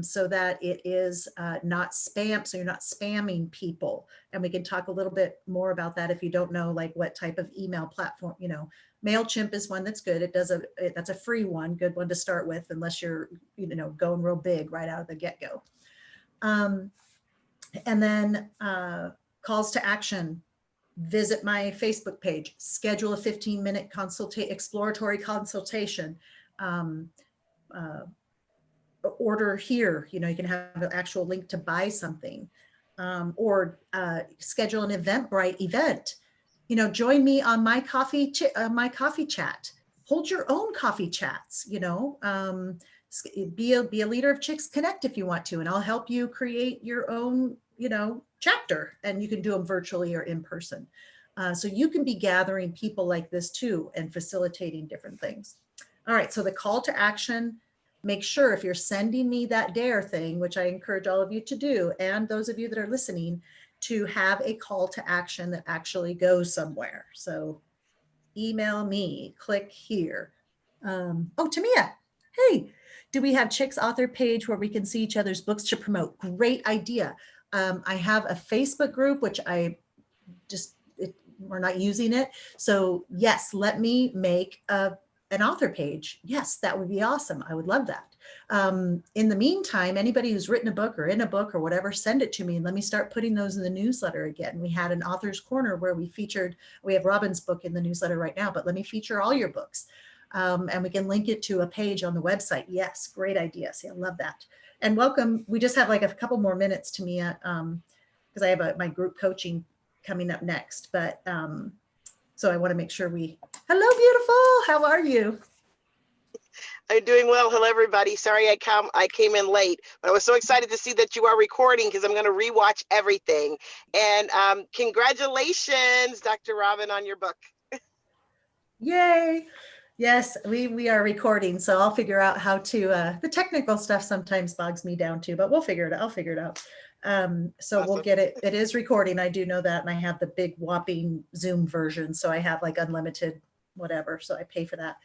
so that it is not spam. So you're not spamming people. And we can talk a little bit more about that if you don't know like what type of email platform, you know. MailChimp is one that's good. That's a free one, good one to start with, unless you're, you know, going real big right out of the get-go. And then calls to action. Visit my Facebook page, schedule a 15-minute exploratory consultation. Order here, you know, you can have an actual link to buy something, or schedule an Eventbrite event. You know, join me on my coffee chat. Hold your own coffee chats, you know, be a leader of Chicks Connect if you want to, and I'll help you create your own, you know, chapter, and you can do them virtually or in person. So you can be gathering people like this too and facilitating different things. All right, so the call to action, make sure if you're sending me that dare thing, which I encourage all of you to do, and those of you that are listening, to have a call to action that actually goes somewhere. So email me, click here. Oh, Tamia, hey, do we have Chicks author page where we can see each other's books to promote? Great idea. I have a Facebook group, which we're not using it. So yes, let me make an author page. Yes, that would be awesome. I would love that. In the meantime, anybody who's written a book or in a book or whatever, send it to me and let me start putting those in the newsletter again. We had an author's corner where we have Robin's book in the newsletter right now, but let me feature all your books. And we can link it to a page on the website. Yes, great idea. See, I love that. And welcome. We just have like a couple more minutes, Tamia, because I have my group coaching coming up next. But so I want to make sure hello, beautiful. How are you? I'm doing well. Hello, everybody. Sorry I came in late, but I was so excited to see that you are recording because I'm going to rewatch everything. And congratulations, Dr. Robin, on your book. Yay. Yes, we are recording, so I'll figure out how to, the technical stuff sometimes bogs me down too, but we'll figure it out. I'll figure it out. So Awesome. We'll get it. It is recording. I do know that. And I have the big whopping Zoom version. So I have like unlimited whatever. So I pay for that.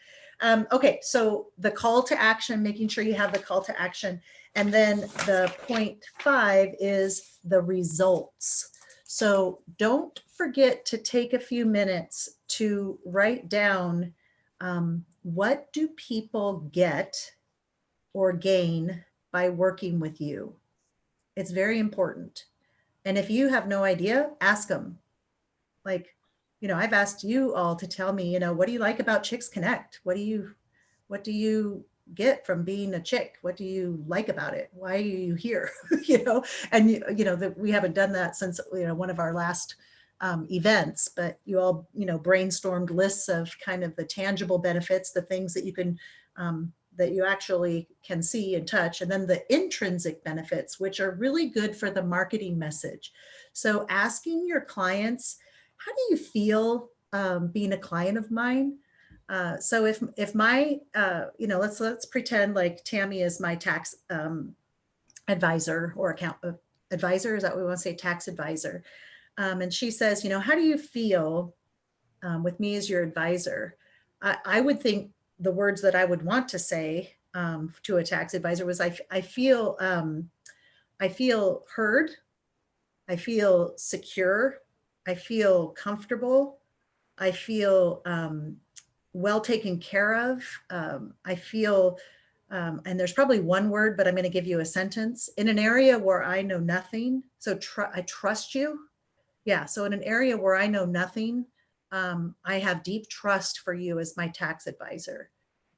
Okay. So the call to action, making sure you have the call to action. And then the point 5 is the results. So don't forget to take a few minutes to write down what do people get or gain by working with you? It's very important. And if you have no idea, ask them. Like, I've asked you all to tell me, what do you like about Chicks Connect? What do you get from being a chick? What do you like about it? Why are you here? And that we haven't done that since, one of our last events, but you all, brainstormed lists of kind of the tangible benefits, the things that you can, that you actually can see and touch, and then the intrinsic benefits, which are really good for the marketing message. So asking your clients, how do you feel being a client of mine? So if my, let's pretend like Tammy is my tax advisor or account advisor, is that what we want to say, tax advisor? And she says, how do you feel with me as your advisor? I would think the words that I would want to say to a tax advisor was, I feel heard, I feel secure, I feel comfortable, I feel well taken care of, I feel, and there's probably one word, but I'm going to give you a sentence, in an area where I know nothing. So I trust you. Yeah. So in an area where I know nothing, I have deep trust for you as my tax advisor.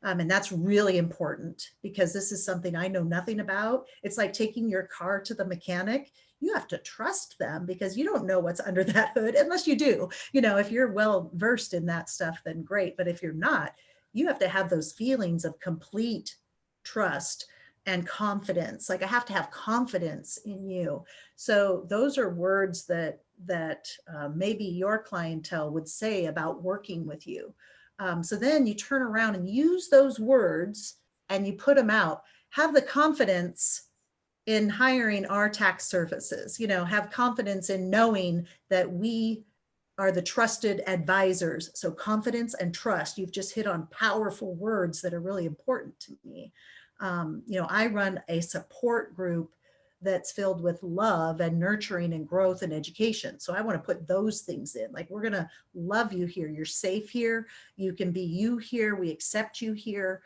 And that's really important because this is something I know nothing about. It's like taking your car to the mechanic. You have to trust them because you don't know what's under that hood unless you do. If you're well versed in that stuff, then great. But if you're not, you have to have those feelings of complete trust and confidence. Like I have to have confidence in you. So those are words that maybe your clientele would say about working with you. So then you turn around and use those words and you put them out. Have the confidence in hiring our tax services, have confidence in knowing that we are the trusted advisors. So confidence and trust, you've just hit on powerful words that are really important to me. I run a support group that's filled with love and nurturing and growth and education. So I want to put those things in, like, we're going to love you here. You're safe here. You can be you here. We accept you here.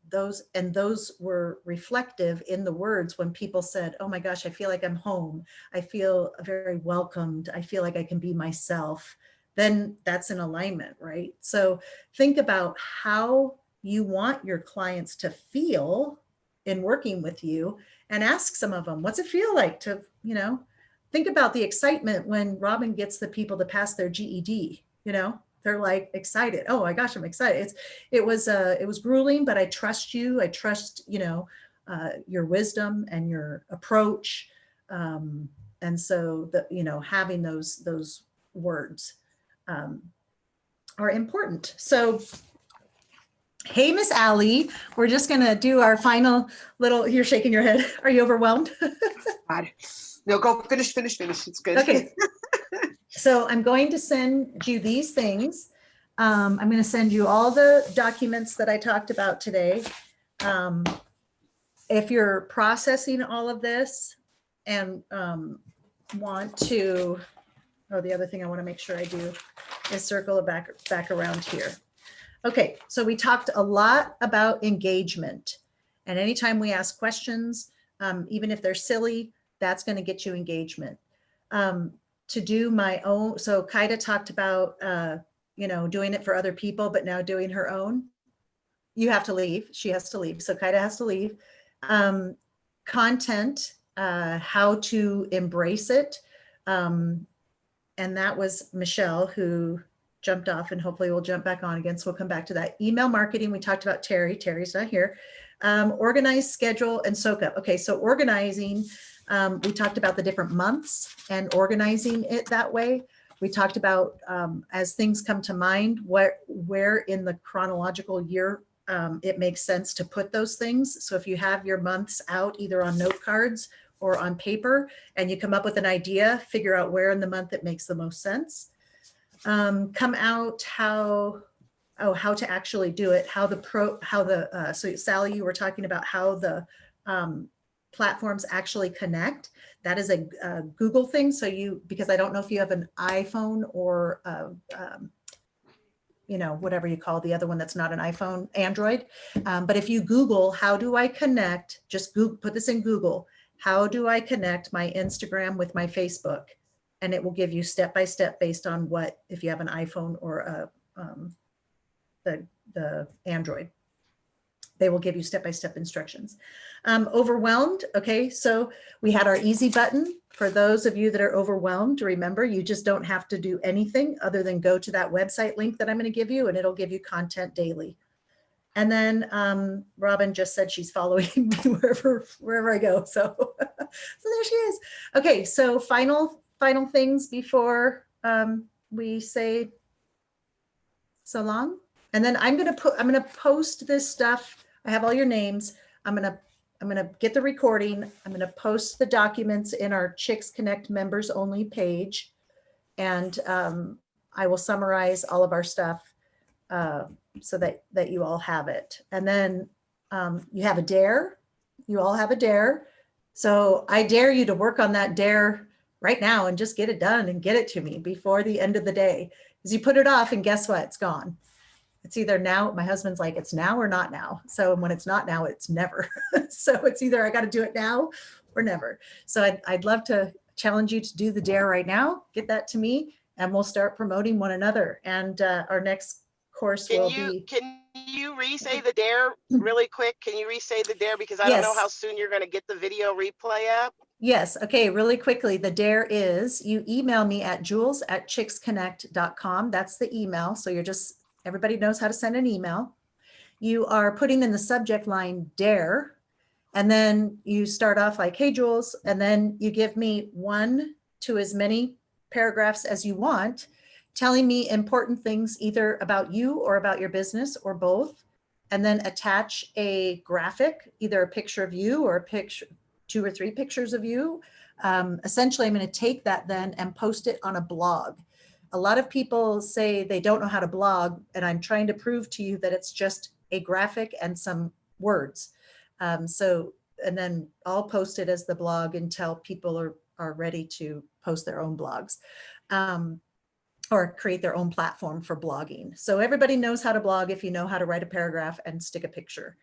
Those were reflective in the words when people said, oh my gosh, I feel like I'm home. I feel very welcomed. I feel like I can be myself. Then that's in alignment, right? So think about how you want your clients to feel in working with you and ask some of them, what's it feel like to, think about the excitement when Robin gets the people to pass their GED, they're like excited. Oh my gosh, I'm excited. It was grueling, but I trust you. I trust, your wisdom and your approach. And so having those words are important. So Hey, Miss Allie, we're just gonna do our final little, you're shaking your head. Are you overwhelmed? God. No, go finish. It's good. Okay. So I'm going to send you these things. I'm going to send you all the documents that I talked about today. If you're processing all of this and want to, oh, the other thing I want to make sure I do is circle it back around here. Okay, so we talked a lot about engagement. And anytime we ask questions, even if they're silly, that's going to get you engagement. To do my own, so Kaida talked about, doing it for other people, but now doing her own. You have to leave. She has to leave. So Kaida has to leave. Content, how to embrace it. And that was Michelle who jumped off, and hopefully we'll jump back on again. So we'll come back to that. Email marketing, we talked about Terry. Terry's not here. Organize, schedule, and soak up. Okay, so organizing, we talked about the different months and organizing it that way. We talked about as things come to mind, where in the chronological year it makes sense to put those things. So if you have your months out either on note cards or on paper and you come up with an idea, figure out where in the month it makes the most sense. Come out how to actually do it, so Sally, you were talking about how the platforms actually connect. That is a Google thing. So because I don't know if you have an iPhone or whatever you call the other one that's not an iPhone, Android. But if you Google, how do I connect, just put this in Google, how do I connect my Instagram with my Facebook? And it will give you step-by-step based on if you have an iPhone or the Android. They will give you step-by-step instructions. Overwhelmed, okay, so we had our easy button. For those of you that are overwhelmed, remember, you just don't have to do anything other than go to that website link that I'm going to give you, and it'll give you content daily. And then Robin just said she's following me wherever I go. So, so there she is. Okay, so final things before we say so long. And then I'm gonna post this stuff. I have all your names. I'm gonna get the recording. I'm gonna post the documents in our Chicks Connect members only page, and I will summarize all of our stuff so that you all have it. And then you have a dare. You all have a dare. So I dare you to work on that dare right now and just get it done and get it to me before the end of the day. Because you put it off and guess what? It's gone. It's either now, my husband's like, it's now or not now. So when it's not now, it's never. So it's either I got to do it now or never. So I'd love to challenge you to do the dare right now, get that to me, and we'll start promoting one another. And our next course will be. Can you re-say the dare really quick? Can you re-say the dare? Because I don't know how soon you're going to get the video replay up. Yes. Okay. Really quickly. The dare is you email me at jules@ChicksConnect.com. That's the email. So everybody knows how to send an email. You are putting in the subject line dare, and then you start off like, hey, Jules, and then you give me 1 to as many paragraphs as you want, telling me important things either about you or about your business or both, and then attach a graphic, either a picture of you or a picture, 2 or 3 pictures of you. Essentially, I'm going to take that then and post it on a blog. A lot of people say they don't know how to blog, and I'm trying to prove to you that it's just a graphic and some words. And then I'll post it as the blog until people are ready to post their own blogs. Or create their own platform for blogging. So everybody knows how to blog if you know how to write a paragraph and stick a picture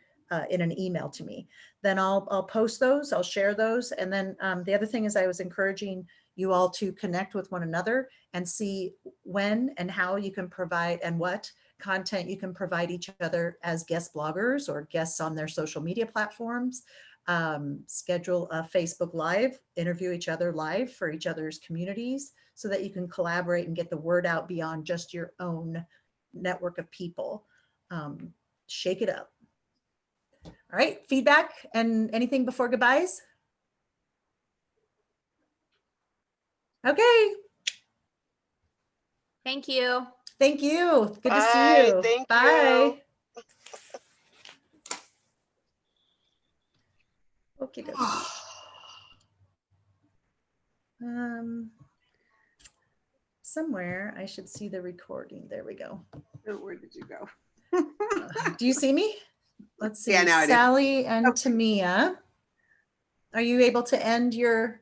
in an email to me. Then I'll post those, I'll share those. And then the other thing is I was encouraging you all to connect with one another and see when and how you can provide and what content you can provide each other as guest bloggers or guests on their social media platforms. Schedule a Facebook Live, interview each other live for each other's communities so that you can collaborate and get the word out beyond just your own network of people. Shake it up. All right, feedback and anything before goodbyes? Okay. Thank you. Thank you. Good to see Bye. you. Thank Bye. you. Okay, good. Somewhere I should see the recording. There we go. Oh, where did you go? Do you see me? Let's see. Yeah, now I do. Sally and Tamia. Are you able to end your